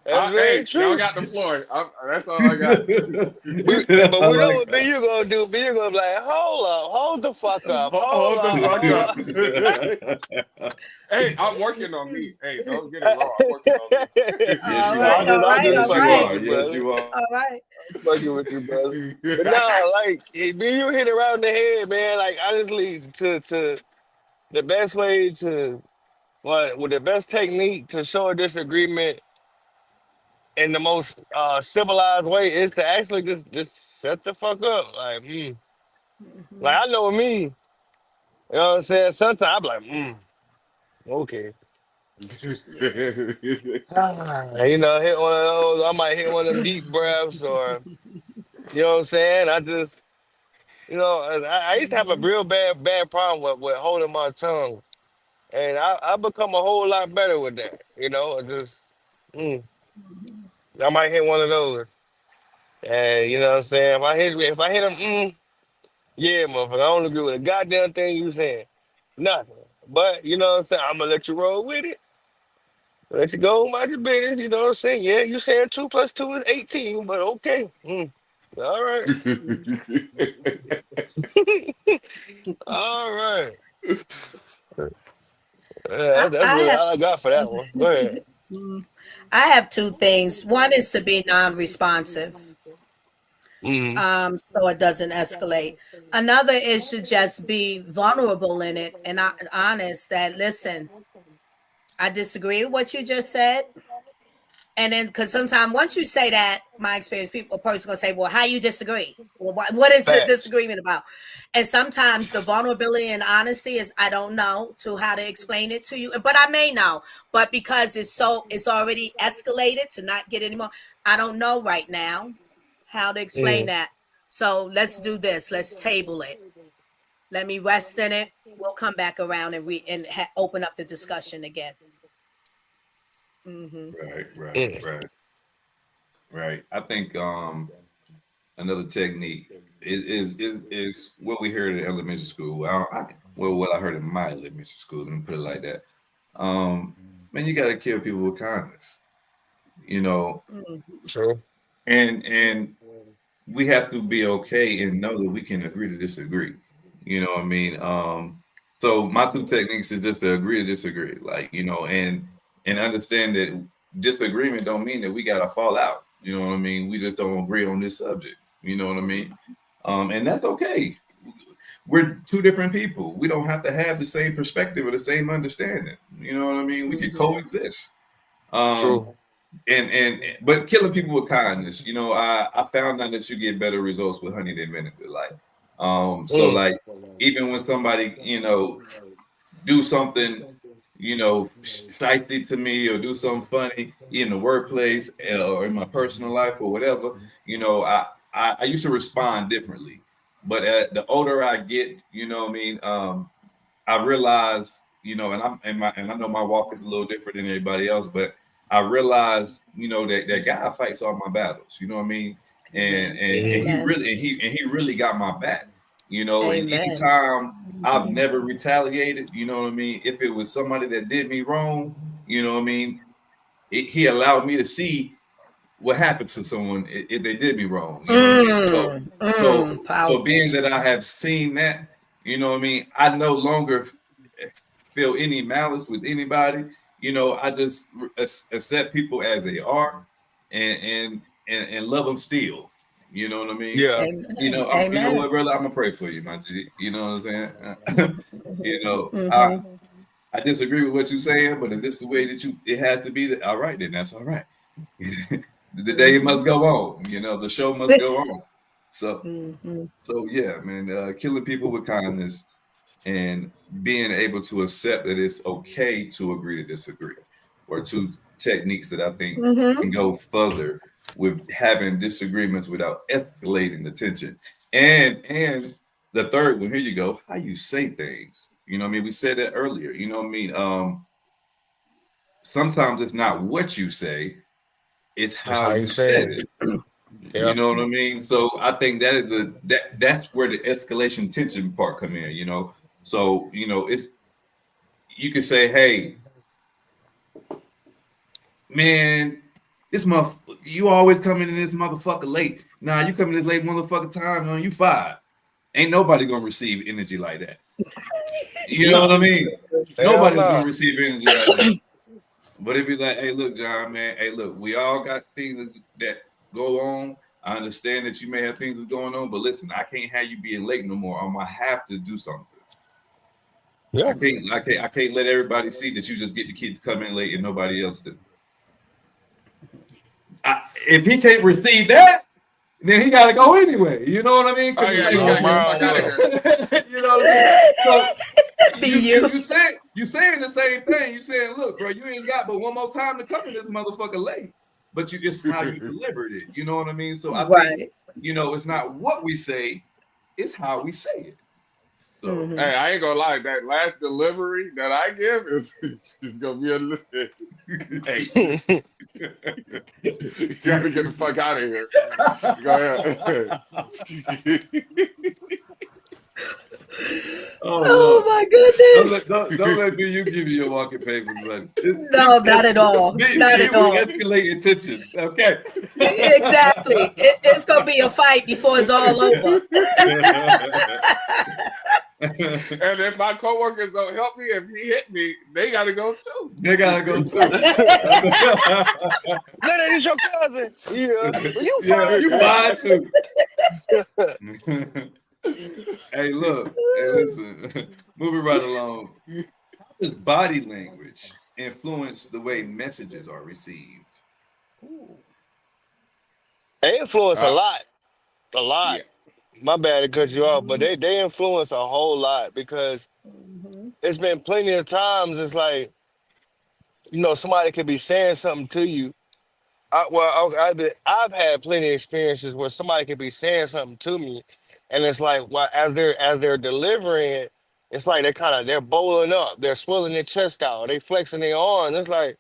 That's very hey, y'all true. got the floor. That's all I got. But I we know like what B you gonna do. B you gonna be like, hold up, hold the fuck up, hold Hold the up, fuck hold up. up. Hey, I'm working on me. Hey, don't get it wrong. I'm working on Yes, All you right, are. I'm all just, I'm right, just all Yes, you fucking right, with are. you, Yes, brother. you are. all right. I'm fucking with you, brother. me. But no, like B you hit around the head, man. Like honestly, to the best way to what with the best technique to show a disagreement in the most civilized way is to actually just shut the fuck up. Like Mhm. I know me, you know what I'm saying? Sometimes I'm like, okay. Hit one of those. I might hit one of them deep breaths, or you know what I'm saying. I used to have a real bad problem with holding my tongue, and I become a whole lot better with that. Mm, I might hit one of those, and you know what I'm saying. If I hit them, yeah, motherfucker, I don't agree with a goddamn thing you saying, nothing. But you know what I'm saying. I'm gonna let you roll with it. Let you go about your business. You know what I'm saying. Yeah, you saying 2 + 2 is 18, but okay. All right. All right. Yeah, that's I really have all I got for that one. Go ahead. mm, I have two things. One is to be non-responsive. so it doesn't escalate. Another is to just be vulnerable in it and honest that, listen, I disagree with what you just said. And then, because sometimes once you say that, my experience, a person gonna say, "Well, how you disagree? Well, what is the disagreement about?" And sometimes the vulnerability and honesty is, I don't know to how to explain it to you, but I may know. But because it's already escalated to not get any more, I don't know right now how to explain that. So let's do this. Let's table it. Let me rest in it. We'll come back around and open up the discussion again. Right. I think another technique is what we heard in elementary school. What I heard in my elementary school. Let me put it like that. Man, you got to kill people with kindness. You know. True. And we have to be okay and know that we can agree to disagree. You know what I mean? So my two techniques is just to agree to disagree, like, you know, and understand that disagreement don't mean that we got to fall out. You know what I mean? We just don't agree on this subject. You know what I mean? And that's okay. We're two different people. We don't have to have the same perspective or the same understanding. You know what I mean? We can coexist. True. But killing people with kindness, you know, I found out that you get better results with honey than vinegar. Like, so like, even when somebody, you know, do something, you know, shiesty to me or do something funny in the workplace or in my personal life or whatever, you know, I used to respond differently. But the older I get, you know what I mean, I realize, you know, and I know my walk is a little different than everybody else, but I realized, you know, that God fights all my battles. You know what I mean? And he really got my back. You know, and anytime I've never retaliated, you know what I mean? If it was somebody that did me wrong, you know what I mean? He allowed me to see what happened to someone if they did me wrong. You know what I mean? So being that I have seen that, you know what I mean? I no longer feel any malice with anybody. You know, I just accept people as they are and love them still. You know what I mean? Yeah. You know, you know what, brother? I'm gonna pray for you, my G. You know what I'm saying? You know, I disagree with what you're saying, but if this is the way that it has to be, all right, then that's all right. The day must go on. You know, the show must go on. So yeah, man, killing people with kindness and being able to accept that it's okay to agree to disagree, or two techniques that I think can go further with having disagreements without escalating the tension. And the third one, here you go, how you say things. You know what I mean? We said that earlier. You know what I mean? Sometimes it's not what you say, it's how you said it. You know what I mean? So I think that is that's where the escalation tension part come in, you know. So, you know, you could say, hey, man, you always coming in this motherfucker late. Nah, you coming this late motherfucker time, man, you fired. Ain't nobody gonna receive energy like that. You know what I mean? Nobody's gonna receive energy like that. But it'd be like, hey, look, John, man, hey, look, we all got things that go on. I understand that you may have things that's going on, but listen, I can't have you being late no more. I'm gonna have to do something. Yeah. I can't let everybody see that you just get the kid to come in late and nobody else do. If he can't receive that, then he got to go anyway. You know what I mean? You know what I mean? So you saying the same thing. You saying, look, bro, you ain't got but one more time to come in this motherfucker late. But it's how you delivered it. You know what I mean? So I think, you know, it's not what we say, it's how we say it. So, hey, I ain't gonna lie, that last delivery that I give is gonna be a little. Hey, you gotta get the fuck out of here. Go ahead. Oh my goodness! Don't let you give you your walking papers, buddy. No, not at all. Not at all. Escalating tensions. Okay. Exactly. It's gonna be a fight before it's all over. And if my coworkers don't help me, if he hit me, they gotta go too. They gotta go too. No, that is your cousin. Yeah, you fine. You fine too. Hey, look. Hey, listen. Moving right along. How does body language influence the way messages are received? Ooh. They influence a Uh, lot, a lot. yeah. My bad to cut you off, but Mhm. they influence a whole lot because Mhm. it's been plenty of times. It's like somebody could be saying something to you. I've had plenty of experiences where somebody could be saying something to me, and it's like, well, as they're delivering it, it's like they're bowling up, they're swelling their chest out, they flexing their arms. It's like,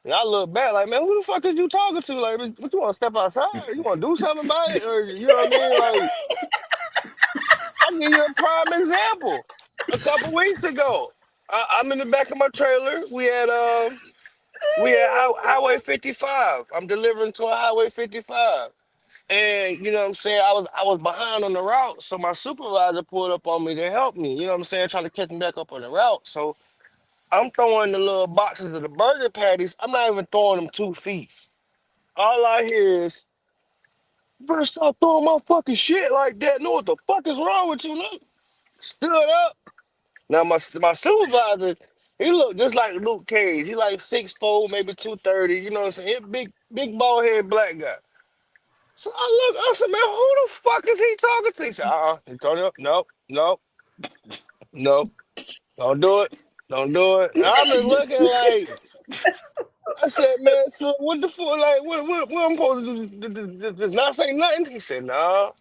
and I look back like, man, who the fuck is you talking to? Like, what you want to step outside? You want to do something about it, or you know what I mean? Like, I'll give you a prime example. A couple weeks ago, I'm in the back of my trailer. We had Highway 55. I'm delivering to a Highway 55. And you know what I'm saying? I was behind on the route. So my supervisor pulled up on me to help me. You know what I'm saying? Trying to catch me back up on the route. So I'm throwing the little boxes of the burger patties. I'm not even throwing them 2 feet. All I hear is, "You better stop throwing my fucking shit like that. Know what the fuck is wrong with you?" Look, stood up. Now my supervisor, he looked just like Luke Cage. He like 6'4", maybe 230. You know what I'm saying? He a big bald head black guy. So I said, man, who the fuck is he talking to? He said, He told him, nope, nope, nope, don't do it, don't do it. And I'm just looking like, I said, man, so what the fuck, like, what I'm supposed to do? Just not say nothing? He said, no.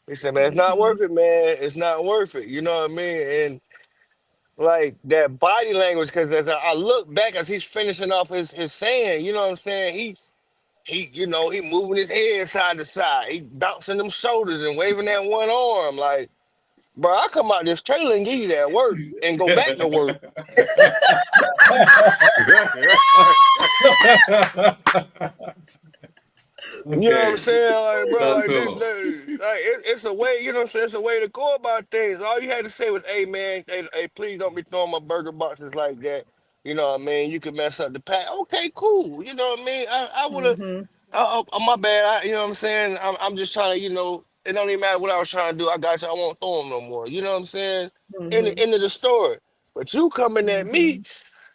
He said, man, it's not Mhm. worth it, man. It's not worth it. You know what I mean? And like that body language, because as I look back as he's finishing off his saying, you know what I'm saying? He moving his head side to side. He bouncing them shoulders and waving that one arm. Like, bro, I come out this trailer and give you that work and go back to work. You know what I'm Okay. saying? Like, bro, That's like all. it's a way, you know what I'm saying? It's a way to go about things. All you had to say was, hey man, hey, please don't be throwing my burger boxes like that. You know what I mean? You could mess up the pack. Okay, cool. You know what I mean? I would have. Mhm. My bad. You know what I'm saying? I'm just trying to, it don't even matter what I was trying to do. I got you. I won't throw them no more. You know what I'm saying? In the Mhm. end of the story. But you coming at me, Mhm.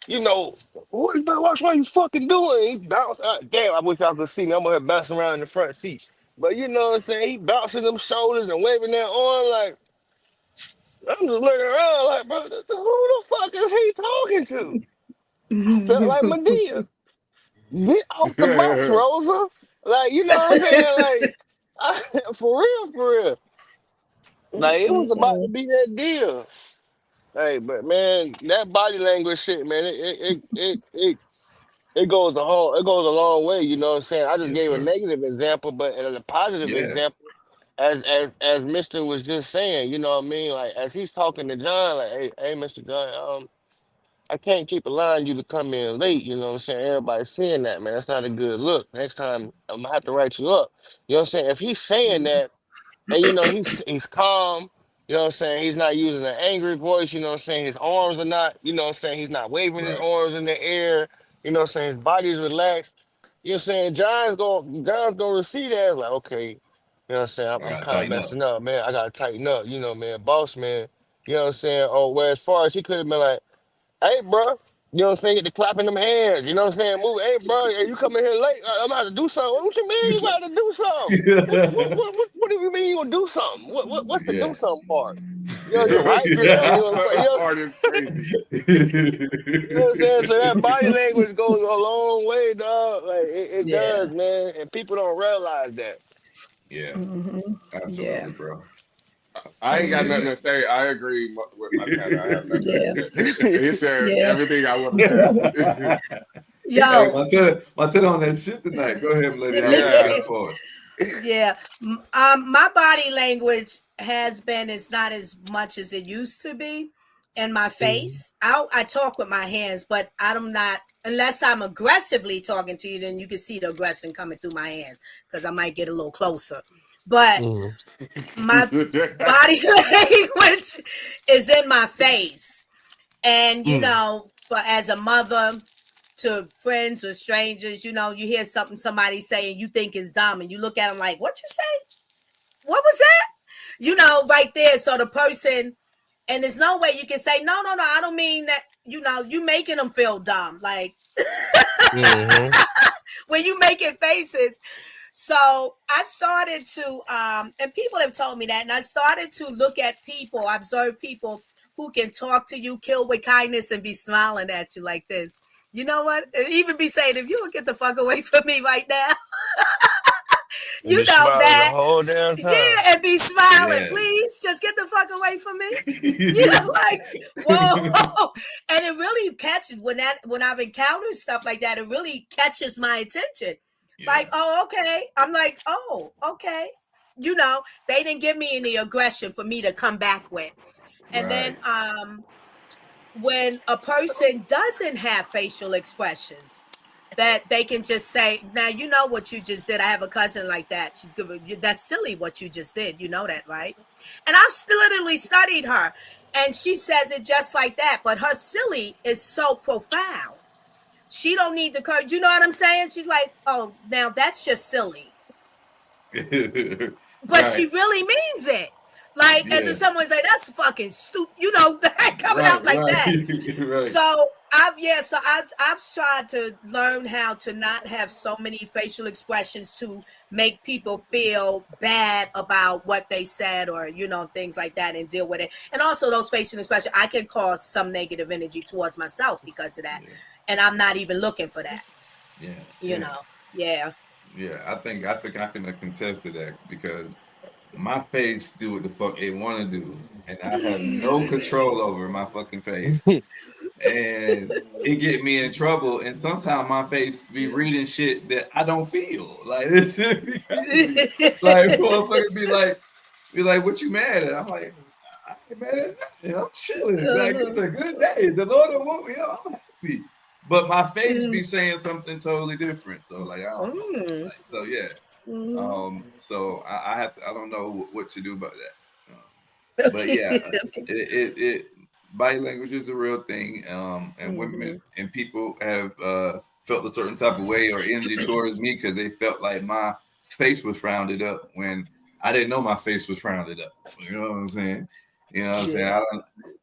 you know, what you better watch what you fucking doing. He bounced. Damn, I wish y'all could see me. I'm gonna have bouncing around in the front seat. But you know what I'm saying? He bouncing them shoulders and waving that arm like, I'm just looking around like, bro, who the fuck is he talking to? I felt like Medea. Get off the box, Rosa. Like, you know what I'm saying? Like, for real. Like, it was about to Mhm. be that deal. Hey, but man, that body language shit, man, it goes a long way. You know what I'm saying? I just Yes, gave a sir. negative example, but in a positive Yeah. example, as Mister was just saying, you know what I mean? Like, as he's talking to John, like, hey, Mr. John, I can't keep allowing you to come in late. You know what I'm saying? Everybody's saying that, man. That's not a good look. Next time, I'm gonna have to write you up. You know what I'm saying? If he's saying Mhm. that, and he's calm. You know what I'm saying? He's not using an angry voice. You know what I'm saying? His arms are not. You know what I'm saying? He's not waving his Right. arms in the air. You know what I'm saying? His body's relaxed. You know what I'm saying? John's gonna receive that. Like, okay. You know what I'm saying? I'm, I I'm gotta kind of tighten up. messing up, man. I gotta tighten up. You know, man. Boss, man. You know what I'm saying? Oh, where as far as he could have been like, hey, bro. You know what I'm saying? Get the clapping them hands. You know what I'm saying? Move. Hey, bro. Hey, you coming here late? I'm gonna have to do something. What you mean you got to do something? What do you mean you gonna do something? What's the Yeah. do something part? You're Yeah. right. Do You something know, part is crazy. you know what I'm saying? So that body language goes a long way, dog. Like it Yeah. does, man. And people don't realize that. Yeah. Mhm. Yeah. Absolutely, bro. I ain't got Yeah, nothing Mhm. man. to say. I agree with Montana. I have nothing. Yeah. He said Yeah. everything I would have said. Hey, Yo. Montana on that shit tonight. Go ahead, lady. I'll let you Yeah. have for Yeah. My body language has been, it's not as much as it used to be in my Mhm. face. I talk with my hands, but I'm not, unless I'm aggressively talking to you, then you can see the aggression coming through my hands because I might get a little closer. But Mhm. my body language is in my face. And, Mhm. for as a mother, to friends or strangers, you hear something somebody say and you think is dumb and you look at them like, what you say? what was that? You know, right there. So the person, and there's no way you can say, no, I don't mean that, you know, you making them feel dumb. Like, when you making faces. So I started to, and people have told me that, and I started to look at people, observe people who can talk to you, kill with kindness, and be smiling at you like this. You know what? And even be saying, if you don't get the fuck away from me right now, you know that. The whole damn time. Yeah, and be smiling. Yeah. Please, just get the fuck away from me. You know, like, whoa. And it really catches, when I've encountered stuff like that, it really catches my attention. Yeah. Like, oh, okay. I'm like, oh, okay. You know, they didn't give me any aggression for me to come back with. And then when a person doesn't have facial expressions, that they can just say, now, you know what you just did. I have a cousin like that. That's silly what you just did. You know that, right? And I've literally studied her, and she says it just like that. But her silly is so profound. She don't need the courage. You know what I'm saying? She's like, oh, now that's just silly. But she really means it. Like, as if someone's like, that's fucking stupid. You know, coming out like that. So I've tried to learn how to not have so many facial expressions to make people feel bad about what they said, or, you know, things like that, and deal with it. And also those facial expressions, I can cause some negative energy towards myself because of that. And I'm not even looking for that. Yeah. You know. Yeah. Yeah, I think I can contest to that, because my face do what the fuck it want to do, and I have no control over my fucking face, and it get me in trouble. And sometimes my face be reading shit that I don't feel like. This shit be like, motherfuckers be like, what you mad at? I'm like, I ain't mad at nothing. I'm chilling. Like, it's a good day. The Lord don't want me. I'm happy. But my face be saying something totally different. So like, I don't know. Like, so yeah. So I don't know what to do about that. But yeah, it body language is a real thing. And women and people have felt a certain type of way or energy towards me because they felt like my face was rounded up when I didn't know my face was rounded up. You know what I'm saying? You know what I'm saying?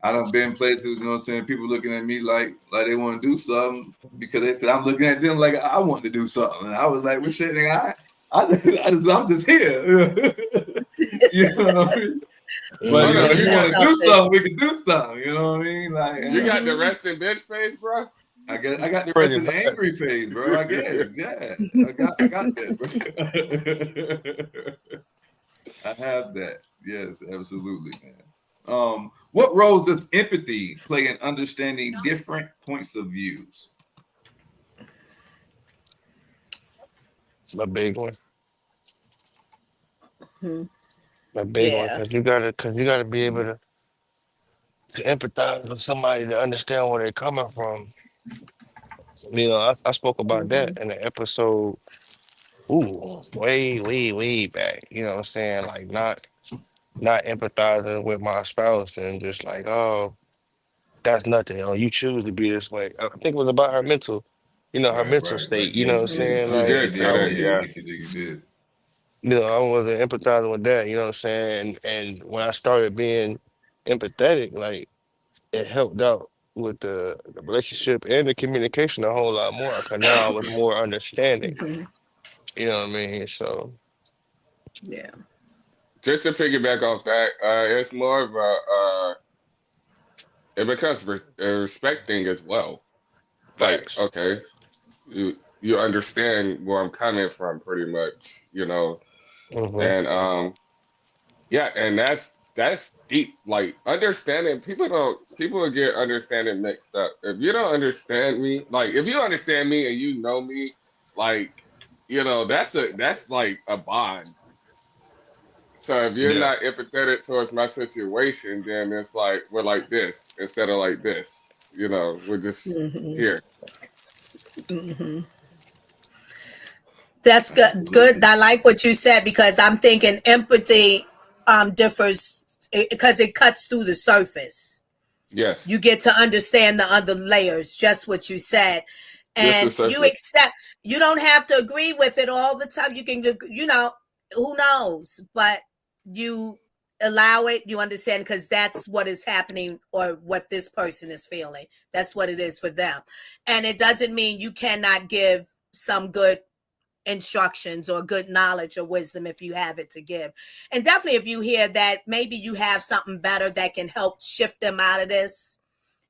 I done been places, you know what I'm saying? People looking at me like they want to do something because they said I'm looking at them like I want to do something. And I was like, well, shit, nigga, I'm just here. You know what I mean? But if you want to do something, we can do something. You know what I mean? Like, you got the resting bitch face, bro. I got the resting angry face, bro. I guess, yeah. I got that, bro. I have that. Yes, absolutely, man. What role does empathy play in understanding different points of views? It's my big one. My big one, because you gotta be able to empathize with somebody to understand where they're coming from. You know, I spoke about that in the episode. Way back. You know what I'm saying? Like not empathizing with my spouse and just like, oh, that's nothing. Oh, you choose to be this way. I think it was about her mental, her mental state. You know what I'm saying? You did say that, yeah. You did. I wasn't empathizing with that. You know what I'm saying? And when I started being empathetic, like, it helped out with the relationship and the communication a whole lot more. Because now I was more understanding. You know what I mean? So, yeah. Just to piggyback off that, it's more of it becomes a respect thing as well. Like, okay, you understand where I'm coming from, pretty much, and and that's deep. Like, understanding, people get understanding mixed up. If you don't understand me, like, if you understand me and you know me, like, that's like a bond. So if you're not empathetic towards my situation, then it's like we're like this instead of like this. We're just here. That's good. I like what you said, because I'm thinking empathy differs because it cuts through the surface. Yes. You get to understand the other layers, just what you said. And you accept, you don't have to agree with it all the time. You can, who knows? But you allow it, you understand, because that's what is happening or what this person is feeling. That's what it is for them. And it doesn't mean you cannot give some good instructions or good knowledge or wisdom if you have it to give. And definitely if you hear that maybe you have something better that can help shift them out of this.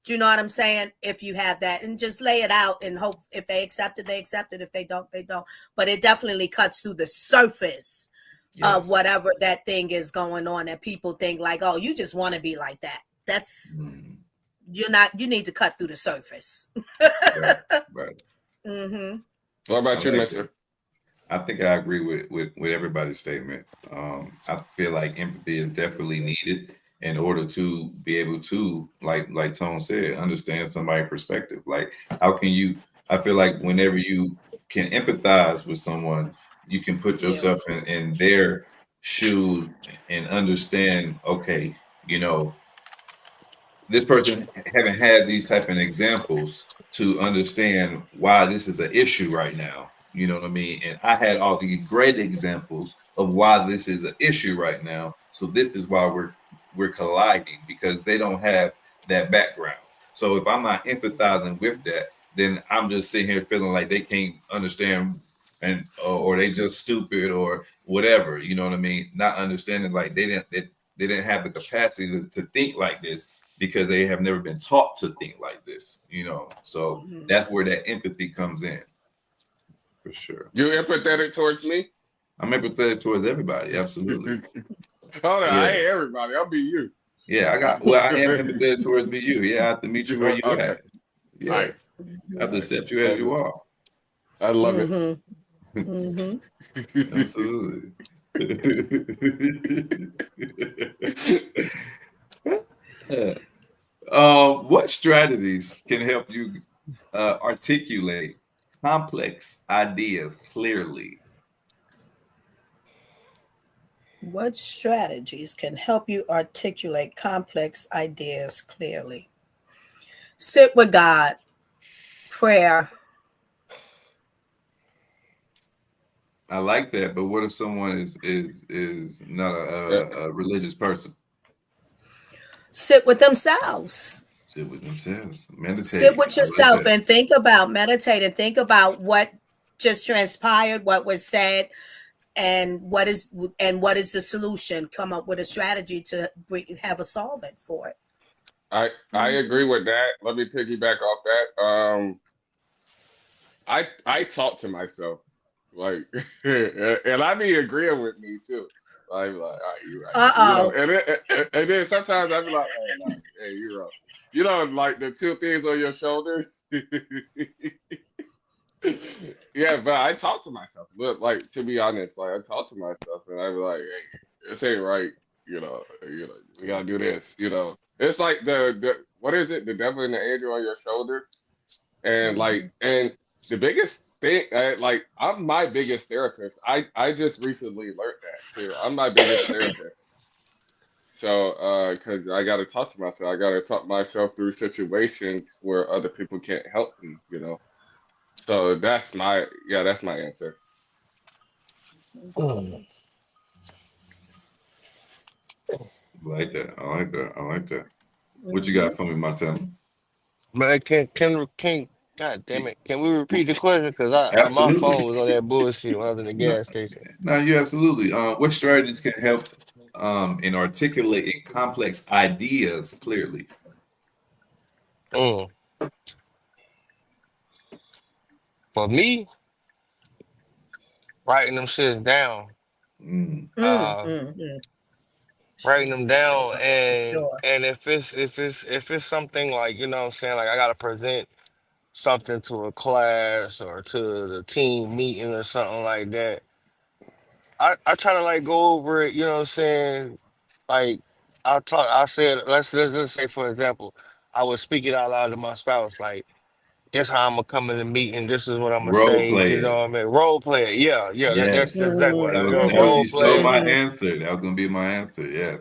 Do you know what I'm saying? If you have that, and just lay it out and hope if they accept it, they accept it. If they don't, they don't. But it definitely cuts through the surface of whatever that thing is going on that people think like, oh, you just want to be like that. That's you're not. You need to cut through the surface. Right. What about you, Mister? I think I agree with everybody's statement. I feel like empathy is definitely needed in order to be able to, like Tone said, understand somebody's perspective. Like, how can you? I feel like whenever you can empathize with someone, you can put yourself in their shoes and understand. Okay, you know, this person haven't had these type of examples to understand why this is an issue right now. You know what I mean? And I had all these great examples of why this is an issue right now. So this is why we're colliding, because they don't have that background. So if I'm not empathizing with that, then I'm just sitting here feeling like they can't understand, and or they just stupid or whatever. You know what I mean? Not understanding, like they didn't have the capacity to think like this because they have never been taught to think like this. You know, so that's where that empathy comes in. For sure. You empathetic towards me? I'm empathetic towards everybody. Absolutely. Hold on, I ain't everybody. I'll be you. Yeah, I am empathetic towards you. Yeah, I have to meet you where you at. Yeah. Right. I have to accept you as you are. I love it. Absolutely. What strategies can help you articulate complex ideas clearly? What strategies can help you articulate complex ideas clearly? Sit with God, prayer. I like that, but what if someone is not a religious person? Sit with themselves. Sit with themselves. Meditate. Sit with yourself and meditate and think about what just transpired, what was said, and what is the solution. Come up with a strategy to have a solvent for it. I agree with that. Let me piggyback off that. I talk to myself, like, and I be agreeing with me too. I'm like, all right, you're right. You know, and then sometimes I be like, oh, no, hey, you're right. You know, like the two things on your shoulders. Yeah, but I talk to myself. But like, to be honest, like I talk to myself, and I be like, hey, this ain't right. You know, we gotta do this. You know, it's like the what is it? The devil and the angel on your shoulder, and like, and the biggest thing, like, I'm my biggest therapist. I just recently learned that too. I'm my biggest therapist. So, because I got to talk to myself, I got to talk myself through situations where other people can't help me, you know. So that's my answer. I like that. What you got for me, Montana? Man, can God damn it, can we repeat the question? Because my Absolutely. phone was on that bullshit when I was in the gas station. No, you absolutely. What strategies can help in articulating complex ideas clearly? For me, writing them shit down. Writing them down, and if it's something like, you know what I'm saying, like I gotta present something to a class or to the team meeting or something like that, I try to like go over it, you know what I'm saying? Like I said, let's say for example, I was speaking out loud to my spouse, like, this how I'm gonna come in the meeting, this is what I'm gonna Role say, play you it. know what I mean? Role play it. Yeah, Yes. that's exactly what I'm doing. You Role stole play. my answer. That was gonna be my answer. Yes.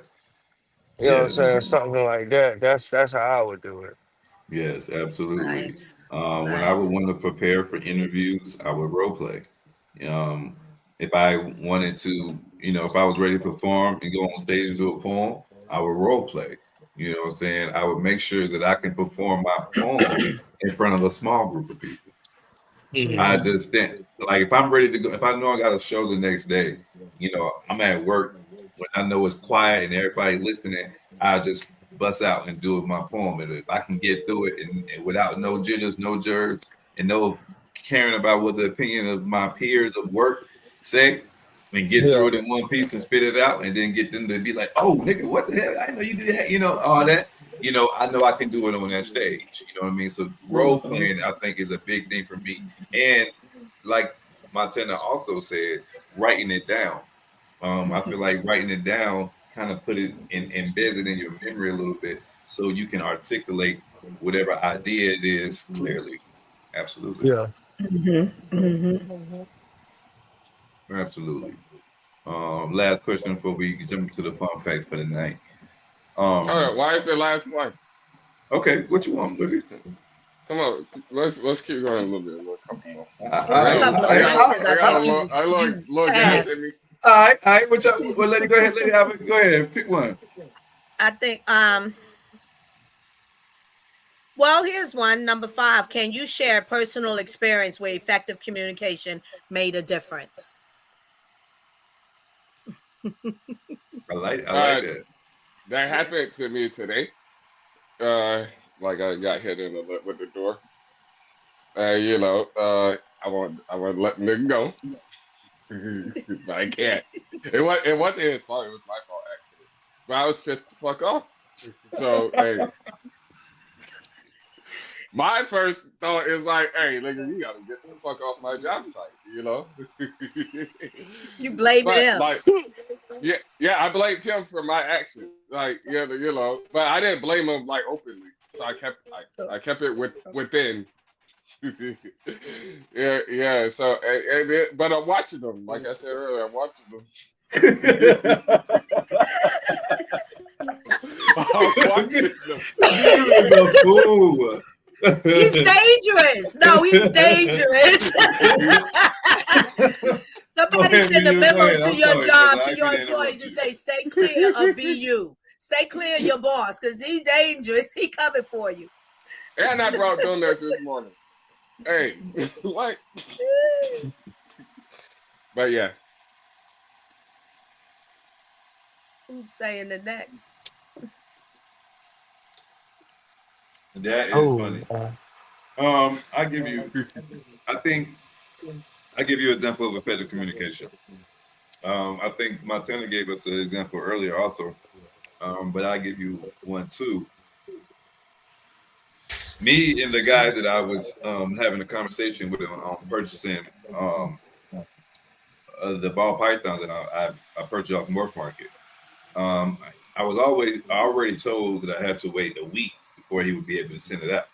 You know what I'm saying? Something like that. That's how I would do it. Yes, absolutely. Nice. When I would want to prepare for interviews, I would role play. If I wanted to, if I was ready to perform and go on stage and do a poem, I would role play. You know what I'm saying? I would make sure that I can perform my poem in front of a small group of people. I just think, like, if I'm ready to go, if I know I got a show the next day, I'm at work when I know it's quiet and everybody listening, I just bust out and do my poem. And if I can get through it and without no jitters, no jerks, and no caring about what the opinion of my peers of work say, and get through Yeah. it in one piece and spit it out, and then get them to be like, "Oh, nigga, what the hell? I know you did that," all that. I know I can do it on that stage. You know what I mean? So role playing, I think, is a big thing for me. And like Montana also said, writing it down. I feel like writing it down kind of put it in embeds it in your memory a little bit, so you can articulate whatever idea it is clearly. Absolutely, Yeah. absolutely. Last question before we jump into the fun facts for the night. Hold on, why is the last one? Okay, what you want, baby? Come on, let's keep going a little bit more comfortable. Just a couple of questions. I got a you little gas passed. in me. All right. Well, let it go ahead. Let it have it. Go ahead. Pick one. I think well, here's one. Number 5. Can you share personal experience where effective communication made a difference? I like that. That happened to me today. Like I got hit in the lip with the door. I want to let nigga go. But I can't. It wasn't his fault, it was my fault actually. But I was pissed the fuck off. So hey. My first thought is like, hey, nigga, you gotta get the fuck off my job site, You blame him. Like, yeah, I blamed him for my action. Like, but I didn't blame him like openly. So I kept it within. yeah. So, but I'm watching them. Like I said earlier, I'm watching them. I'm watching them. The fool. He's dangerous. No, he's dangerous. Somebody send a memo to your job, to your employees, and say, "Stay clear of BU. Stay clear of your boss, because he's dangerous. He coming for you." And I brought donuts this morning. Hey, what? But yeah. Who's saying the next? That is funny. I give you an example of effective communication. I think Montana gave us an example earlier also, but I give you one too. Me and the guy that I was having a conversation with on purchasing the ball python that I purchased off Morph Market. I was already told that I had to wait a week before he would be able to send it out.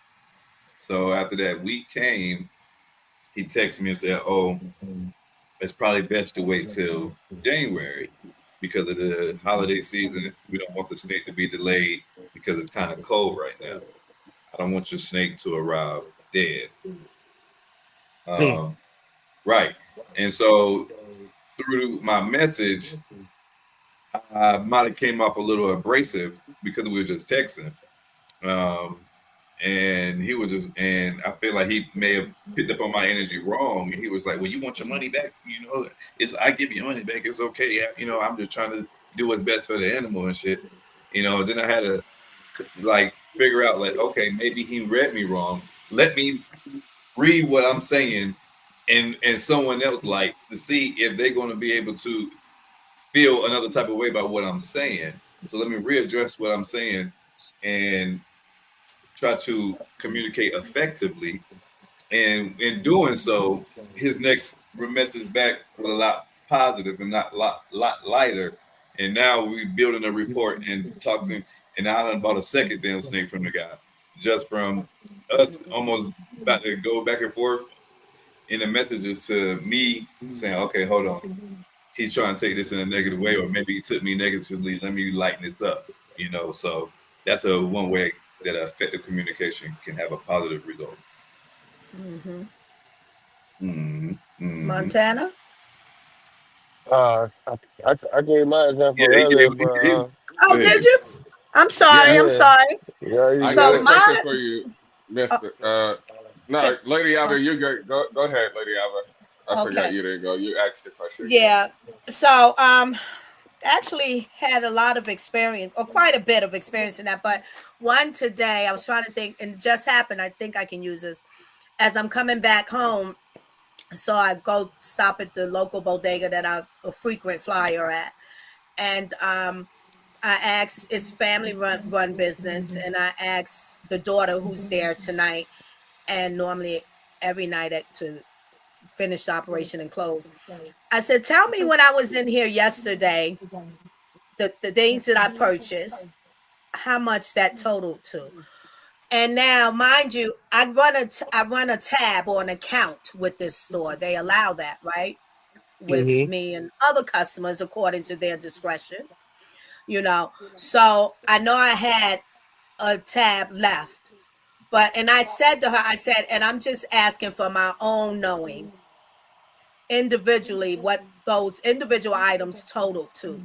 So after that week came, he texted me and said, "Oh, it's probably best to wait till January because of the holiday season. We don't want the snake to be delayed because it's kind of cold right now. I don't want your snake to arrive dead." Right. And so through my message, I might have came off a little abrasive because we were just texting. And he was and I feel like he may have picked up on my energy wrong. And he was like, "Well, you want your money back? I give you your money back. It's okay. I'm just trying to do what's best for the animal and shit." Then I had to figure out okay, maybe he read me wrong. Let me read what I'm saying and someone else to see if they're going to be able to feel another type of way about what I'm saying. So let me readdress what I'm saying and try to communicate effectively. And in doing so, his next message back was a lot positive and not a lot lighter. And now we're building a report and talking, and I done bought a second damn snake from the guy, just from us almost about to go back and forth in the messages to me saying, "Okay, hold on. He's trying to take this in a negative way, or maybe he took me negatively. Let me lighten this up." So that's one way that effective communication can have a positive result. Montana? I gave my Yeah, example he earlier, gave but his. Oh, did you? I'm sorry. Yeah, I'm yeah, sorry. yeah, you I got So a good. question my for you, uh, Mister. No, can, Lady uh, Ava, you go ahead, Lady Ava. I forgot okay. you didn't go. You asked the question again. Yeah. So actually had a lot of experience or quite a bit of experience in that. But one today I was trying to think and it just happened. I think I can use this as I'm coming back home. So I go stop at the local bodega that I'm a frequent flyer at. And I asked, it's family run business. And I asked the daughter who's there tonight and normally every night to finish the operation and close. I said, tell me when I was in here yesterday, the things that I purchased, how much that totaled to. And now, mind you, I run a tab or an account with this store. They allow that, right? With Mm-hmm. me and other customers according to their discretion, you know. So I know I had a tab left. But and I said to her, I said, and I'm just asking for my own knowing individually what those individual items totaled to.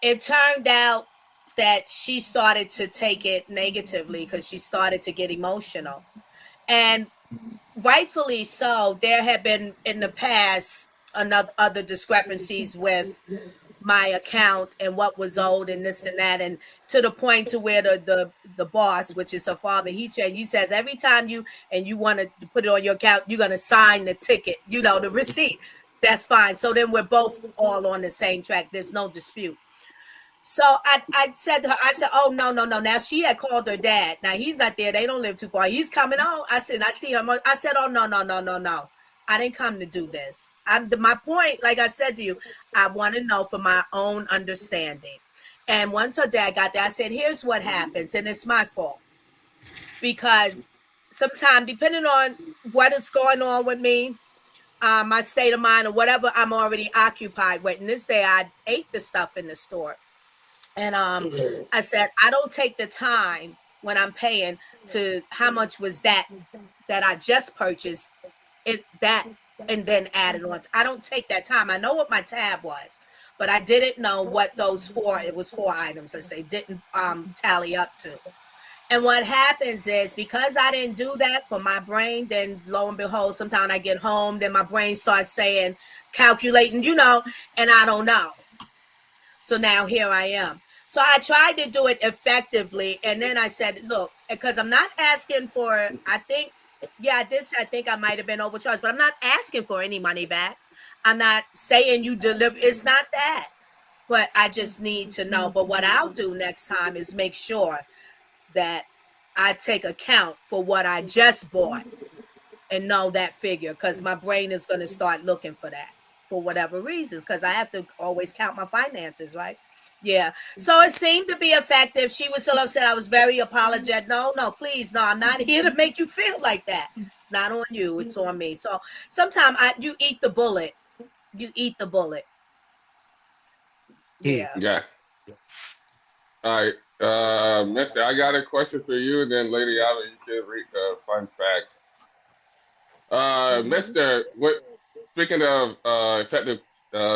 It turned out that she started to take it negatively because she started to get emotional. And rightfully so, there have been in the past another other discrepancies with my account and what was owed and this and that, and to the point to where the boss, which is her father, he says every time you want to put it on your account, you're going to sign the ticket, the receipt. That's fine. So then we're both all on the same track. There's no dispute. So I said to her, I said, oh, no, no, no. Now she had called her dad. Now he's not there. They don't live too far. He's coming on. I said, I see him. I said, oh, no, no, no, no, no. I didn't come to do this. My point, like I said to you, I want to know for my own understanding. And once her dad got there, I said, here's what happens. And it's my fault. Because sometimes, depending on what is going on with me, my state of mind or whatever I'm already occupied with. And this day I ate the stuff in the store. And I said, I don't take the time when I'm paying to how much was that I just purchased that and then added on. I don't take that time. I know what my tab was, but I didn't know what it was 4 items, let's say, didn't tally up to. And what happens is because I didn't do that for my brain, then lo and behold, sometimes I get home, then my brain starts saying, calculating, and I don't know. So now here I am. So I tried to do it effectively. And then I said, look, because I'm not asking for, I think, yeah, I did say I think I might have been overcharged, but I'm not asking for any money back. I'm not saying you deliver. It's not that. But I just need to know. But what I'll do next time is make sure that I take account for what I just bought and know that figure because my brain is going to start looking for that for whatever reasons because I have to always count my finances, right? Yeah. So it seemed to be effective. She was still upset. I was very apologetic. No, please, no, I'm not here to make you feel like that. It's not on you. It's on me. So sometimes you eat the bullet. You eat the bullet. Yeah. Yeah. All right. Mister, I got a question for you, and then Lady Ava, you can read the fun facts. Mister, speaking of effective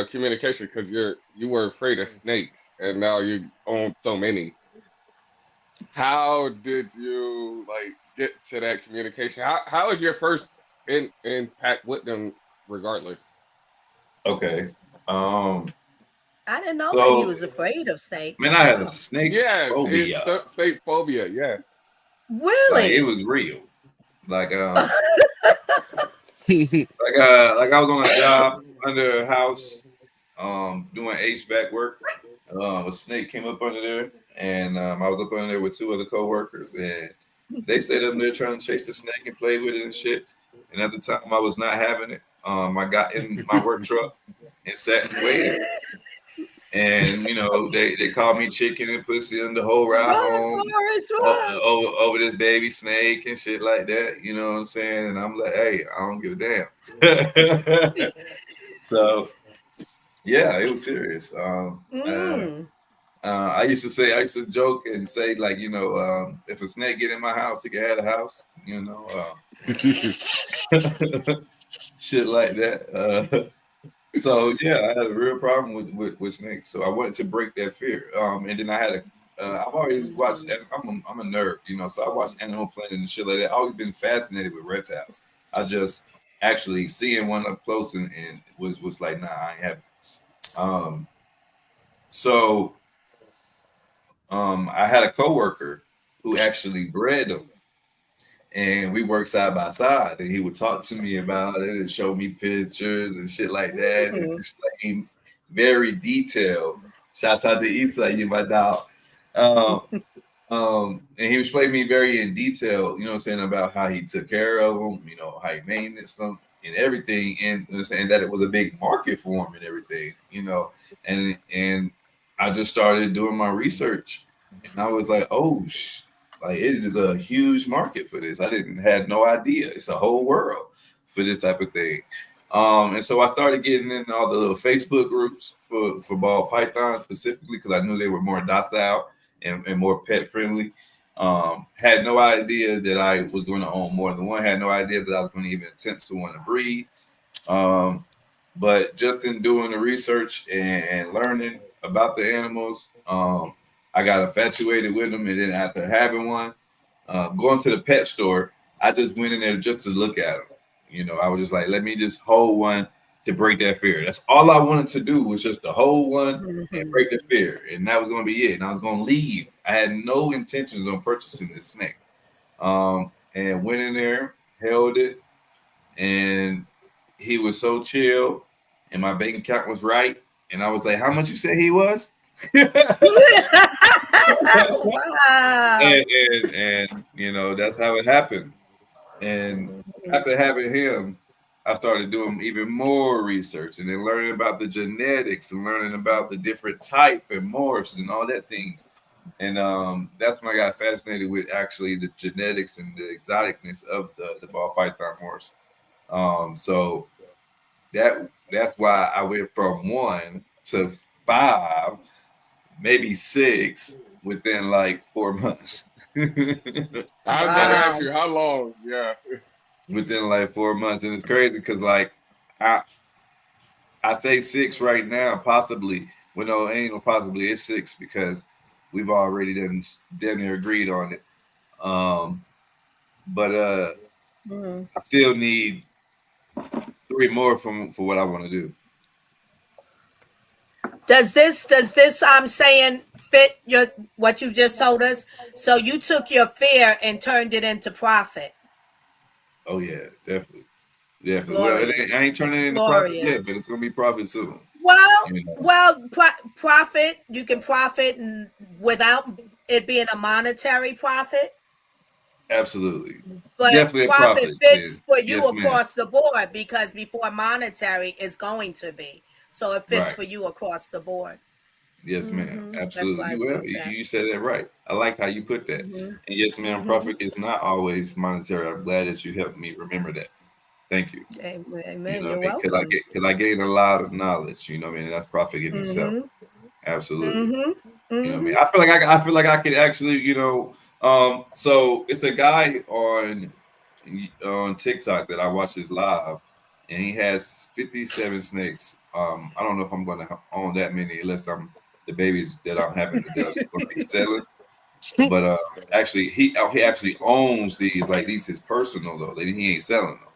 communication, because you were afraid of snakes, and now you own so many. How did you get to that communication? How was your first impact with them, regardless? Okay. I didn't know that he So, was afraid of man, snakes. I had a Wow. snake Yeah, it's phobia. snake phobia. Yeah. Like it Really? was real. Like like I was on a job under a house, doing HVAC work. A snake came up under there, and I was up under there with 2 other coworkers, and they stayed up there trying to chase the snake and play with it and shit. And at the time, I was not having it. I got in my work truck and sat and waited. And they called me chicken and pussy on the whole ride Run, home Forrest, run. over this baby snake and shit like that. You know what I'm saying? And I'm like, hey, I don't give a damn. So yeah, it was serious. I used to joke and say like, if a snake get in my house, he can have a house. Shit like that. So yeah, I had a real problem with snakes. So I wanted to break that fear. And then I had a I've always watched. I'm a nerd, you know. So I watched Animal Planet and shit like that. I've always been fascinated with reptiles. I just actually seeing one up close and was like, nah, I ain't having it. So I had a coworker who actually bred them, and we worked side by side, and he would talk to me about it and show me pictures and shit like that and explain very detailed. Shouts out to Issa, you my dog. Um, and he explained me very in detail, you know what I'm saying, about how he took care of them, you know, how he maintenance them and everything, and you know, saying that it was a big market for him and everything, you know, and I just started doing my research, and I was like, oh, like it is a huge market for this. I didn't had no idea. It's a whole world for this type of thing. And so I started getting in all the little Facebook groups for ball pythons specifically because I knew they were more docile and more pet friendly. Had no idea that I was going to own more than one. Had no idea that I was going to even attempt to want to breed. But just in doing the research and learning about the animals, I got infatuated with them. And then after having one, going to the pet store, I just went in there just to look at them. You know, I was just like, let me just hold one to break that fear. That's all I wanted to do was just to hold one and break the fear. And that was going to be it. And I was going to leave. I had no intentions on purchasing this snake. And went in there, held it, and he was so chill, and my bank account was right. And I was like, how much you said he was? Wow. and you know, that's how it happened. And after having him, I started doing even more research and then learning about the genetics and learning about the different type and morphs and all that things. And that's when I got fascinated with actually the genetics and the exoticness of the ball python morphs. So that's why I went from 1 to 5, maybe 6 within like 4 months. I was about to ask you how long. Yeah. Within like 4 months, and it's crazy because like I say 6 right now, possibly. Well, no, it ain't no possibly. It's 6 because we've already done damn near agreed on it. But I still need 3 more for what I want to do. Does this I'm saying fit your what you just told us? So you took your fear and turned it into profit. Oh yeah, definitely. Well, I ain't turning it into profit yet, but it's gonna be profit soon. Well, profit. You can profit without it being a monetary profit. Absolutely, but definitely profit fits for you yes, across the board because before monetary is going to be, so it fits for you across the board. Yes, ma'am. Absolutely. Well, you said that right. I like how you put that. And yes, ma'am, profit is not always monetary. I'm glad that you helped me remember that. Thank you. Amen. You're welcome. Because I gained a lot of knowledge. You know what I mean? That's profit in itself. Absolutely. You know what I mean? I feel like I could actually, you know, so it's a guy on TikTok that I watch his live, and he has 57 snakes. I don't know if I'm going to own that many unless I'm the babies that I'm having that's going to be selling. But actually, he actually owns these. Like these is personal though. He ain't selling them.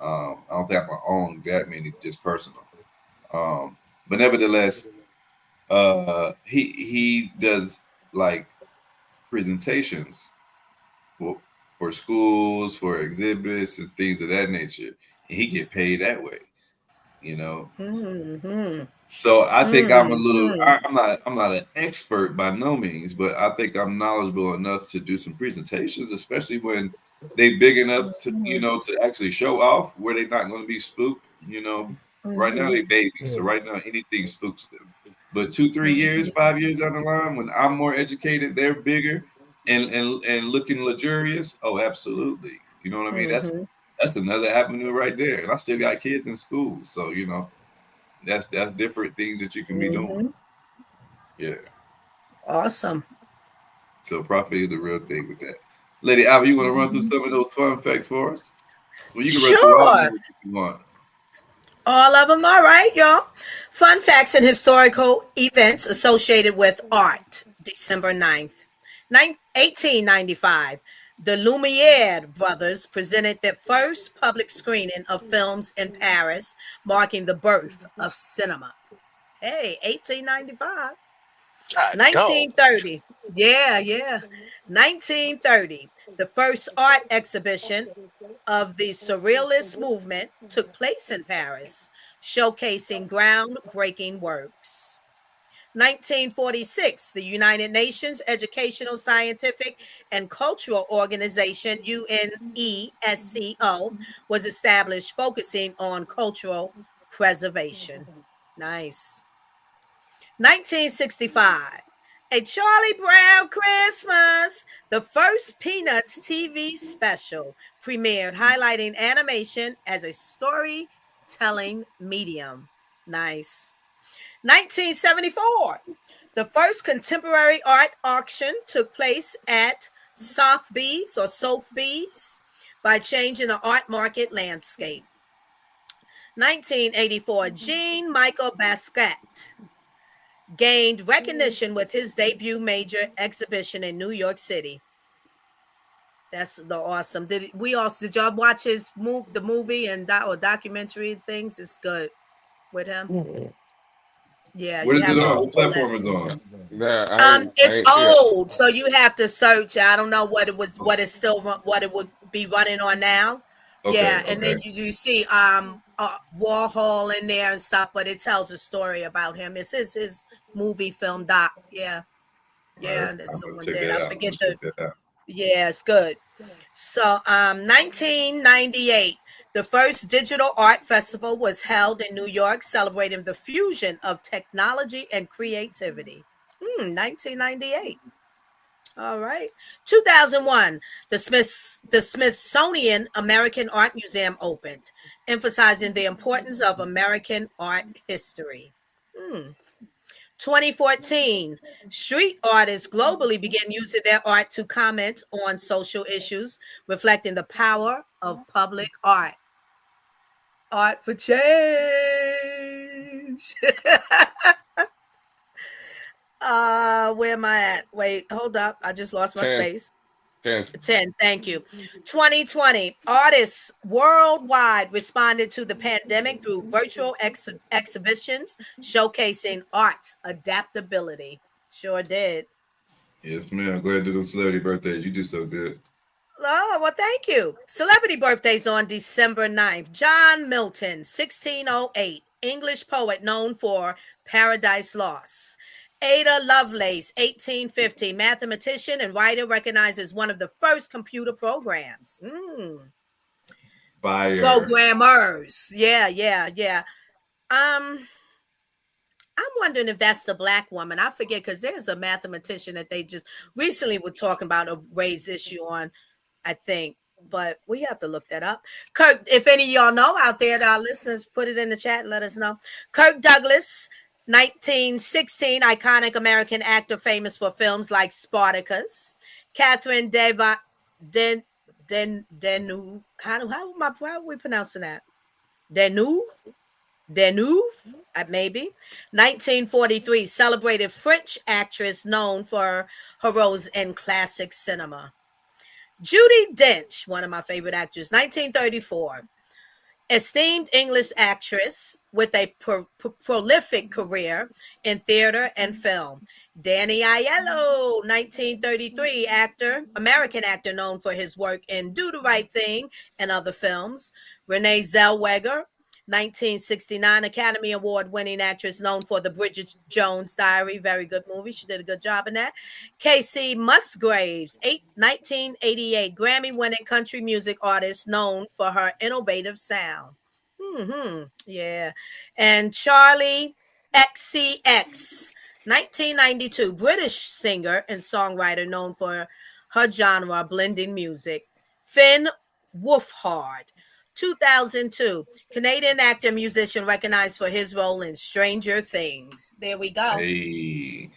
I don't think I'm gonna own that many just personal. But nevertheless, he does like presentations for schools, for exhibits, and things of that nature, and he get paid that way. You know. So I think I'm a little. I'm not an expert by no means, but I think I'm knowledgeable enough to do some presentations, especially when they big enough to to actually show off where they're not going to be spooked. You know, right now they babies, so right now anything spooks them. But 2, 3 years, 5 years down the line, when I'm more educated, they're bigger and looking luxurious. Oh, absolutely. You know what I mean? That's another avenue right there. And I still got kids in school, so you know. That's different things that you can be doing. Yeah. Awesome. So profit is the real thing with that. Lady Alva, you want to run through some of those fun facts for us? Well, you can run through all of them if you want. All of them. All right, y'all. Fun facts and historical events associated with art. December 9th, 1895. The Lumiere brothers presented their first public screening of films in Paris, marking the birth of cinema. Hey, 1895. God, dog. 1930. Yeah, yeah. 1930. The first art exhibition of the Surrealist movement took place in Paris, showcasing groundbreaking works. 1946, the United Nations Educational, Scientific, and Cultural Organization, UNESCO, was established, focusing on cultural preservation. Nice. 1965, A Charlie Brown Christmas, the first Peanuts TV special, premiered, highlighting animation as a storytelling medium. Nice. 1974, the first contemporary art auction took place at Sotheby's by changing the art market landscape. 1984, Jean-Michel Basquiat gained recognition with his debut major exhibition in New York City. That's the awesome. Did y'all watch his the movie and or documentary things? It's good with him. Yeah. What is it on? What platform is on? Yeah, it's old, so you have to search. I don't know what it would be running on now. Okay, yeah, and then you see Warhol in there and stuff, but it tells a story about him. It's his movie film doc. Yeah. Yeah, right. There's someone there. I forget yeah, it's good. So 1998, the first digital art festival was held in New York, celebrating the fusion of technology and creativity. 1998. All right. 2001, the Smithsonian American Art Museum opened, emphasizing the importance of American art history. 2014, street artists globally began using their art to comment on social issues, reflecting the power of public art. Art for change. Where am I at? Wait, hold up. I just lost my space. 10. Thank you. 2020, artists worldwide responded to the pandemic through virtual exhibitions showcasing art's adaptability. Sure did. Yes, ma'am. Go ahead and do those celebrity birthdays. You do so good. Oh, well, thank you. Celebrity birthdays on December 9th. John Milton, 1608, English poet known for Paradise Lost. Ada Lovelace, 1850, mathematician and writer, recognized as one of the first computer programs. Fire. Programmers. Yeah. I'm wondering if that's the black woman. I forget, because there's a mathematician that they just recently were talking about a raised issue on, I think. But we have to look that up. Kirk, if any of y'all know out there, our listeners, put it in the chat and let us know. Kirk Douglas, 1916, iconic American actor famous for films like Spartacus. Catherine Deneuve. How are we pronouncing that? Deneuve, maybe. 1943, celebrated French actress known for her roles in classic cinema. Judi Dench, one of my favorite actors, 1934. Esteemed English actress with a prolific career in theater and film. Danny Aiello, 1933, American actor known for his work in Do the Right Thing and other films. Renee Zellweger, 1969, Academy Award-winning actress known for The Bridget Jones Diary. Very good movie. She did a good job in that. Kacey Musgraves, 1988, Grammy-winning country music artist known for her innovative sound. Yeah. And Charlie XCX, 1992, British singer and songwriter known for her genre blending music. Finn Wolfhard, 2002, Canadian actor, musician recognized for his role in Stranger Things. There we go. Hey,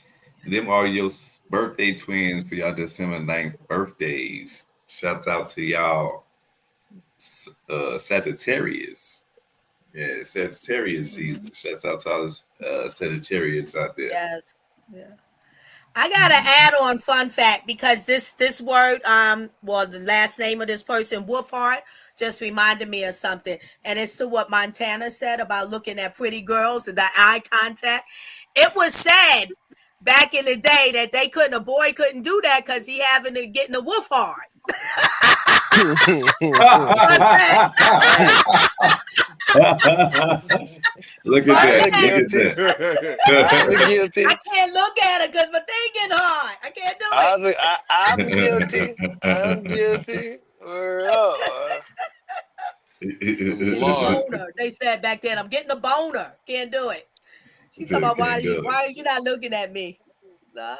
them are your birthday twins for y'all December 9th birthdays. Shouts out to y'all Sagittarius. Yeah, Sagittarius season. Shouts out to all the Sagittarius out there. Yes. Yeah. I got an add-on fun fact because this word, well, the last name of this person, Wolfhard, just reminded me of something. And it's to what Montana said about looking at pretty girls and the eye contact. It was said back in the day that a boy couldn't do that because he having to get in the wolf hard. Look at that. Guilty. I can't look at it because my thing getting hard. I can't do it. I'm guilty. I'm guilty. Lord. They said back then, I'm getting a boner. Can't do it. She's talking about why are you not looking at me? Nah.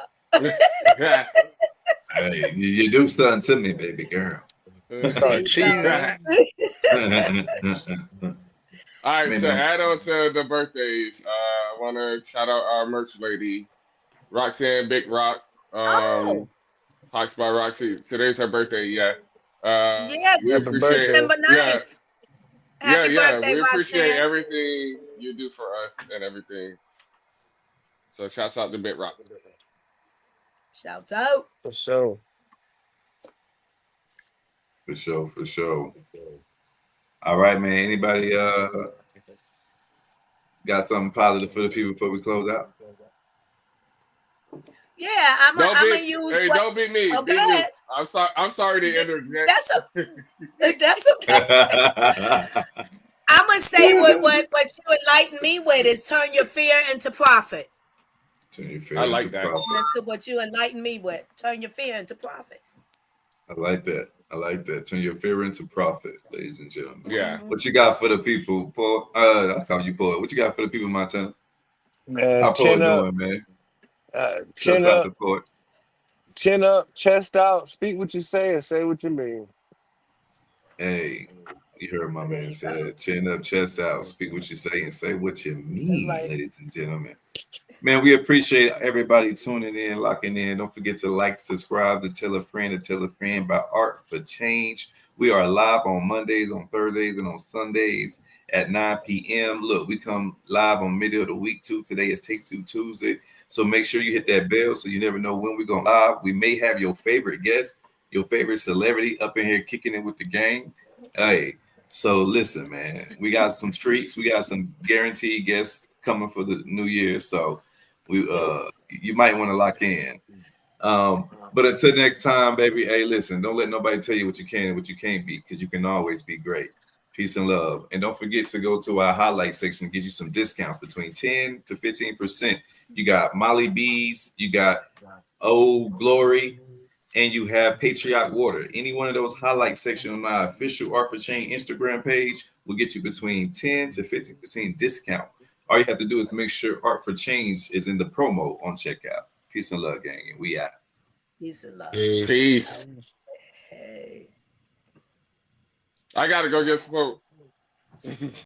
Hey, you do something to me, baby girl. Start cheating. All right, Man, so I'm- add on to the birthdays. I want to shout out our merch lady, Roxanne Big Rock. Hawks by Roxy. Today's her birthday. Yeah. Yeah, we Happy appreciate birthday. December 9th. Happy birthday, we appreciate Roxanne. everything you do for us and everything. So shouts out to Big Rock. Shouts out. For sure. For sure. All right, man. Anybody got something positive for the people before we close out? Yeah, I'm gonna use. Hey, don't be me. Oh, Be go you. ahead. I'm sorry to interject. That's okay. I'm gonna say what you enlighten me with is turn your fear into profit. Turn your fear I like into that. profit. That's what you enlighten me with. Turn your fear into profit. I like that. Turn your fear into profit, ladies and gentlemen. Yeah. What you got for the people, Paul? I call you Paul. What you got for the people, Montana? Man, How Paul chin up, doing, man? chin Shouts out up, to Paul. chin up, chest out. Speak what you say and say what you mean. Hey, you heard my man said, chin up, chest out, speak what you say and say what you mean, Right. ladies and gentlemen. Man, we appreciate everybody tuning in, locking in. Don't forget to like, subscribe, to tell a friend by Art for Change. We are live on Mondays, on Thursdays, and on Sundays at 9 p.m. Look, we come live on middle of the week too. Today is Take Two Tuesday. So make sure you hit that bell so you never know when we're going live. We may have your favorite guest, your favorite celebrity up in here kicking it with the gang. Hey, so listen, man, we got some treats. We got some guaranteed guests coming for the new year. So we you might want to lock in. But until next time, baby, hey, listen, don't let nobody tell you what you can and what you can't be, because you can always be great. Peace and love. And don't forget to go to our highlight section and get you some discounts between 10 to 15%. You got Molly Bees, you got Old Glory, and you have Patriot Water. Any one of those highlight sections on my official Art for Change Instagram page will get you between 10 to 15% discount. All you have to do is make sure Art for Change is in the promo on checkout. Peace and love, gang. And we out. Peace and love. Peace. Hey. I gotta go get smoke.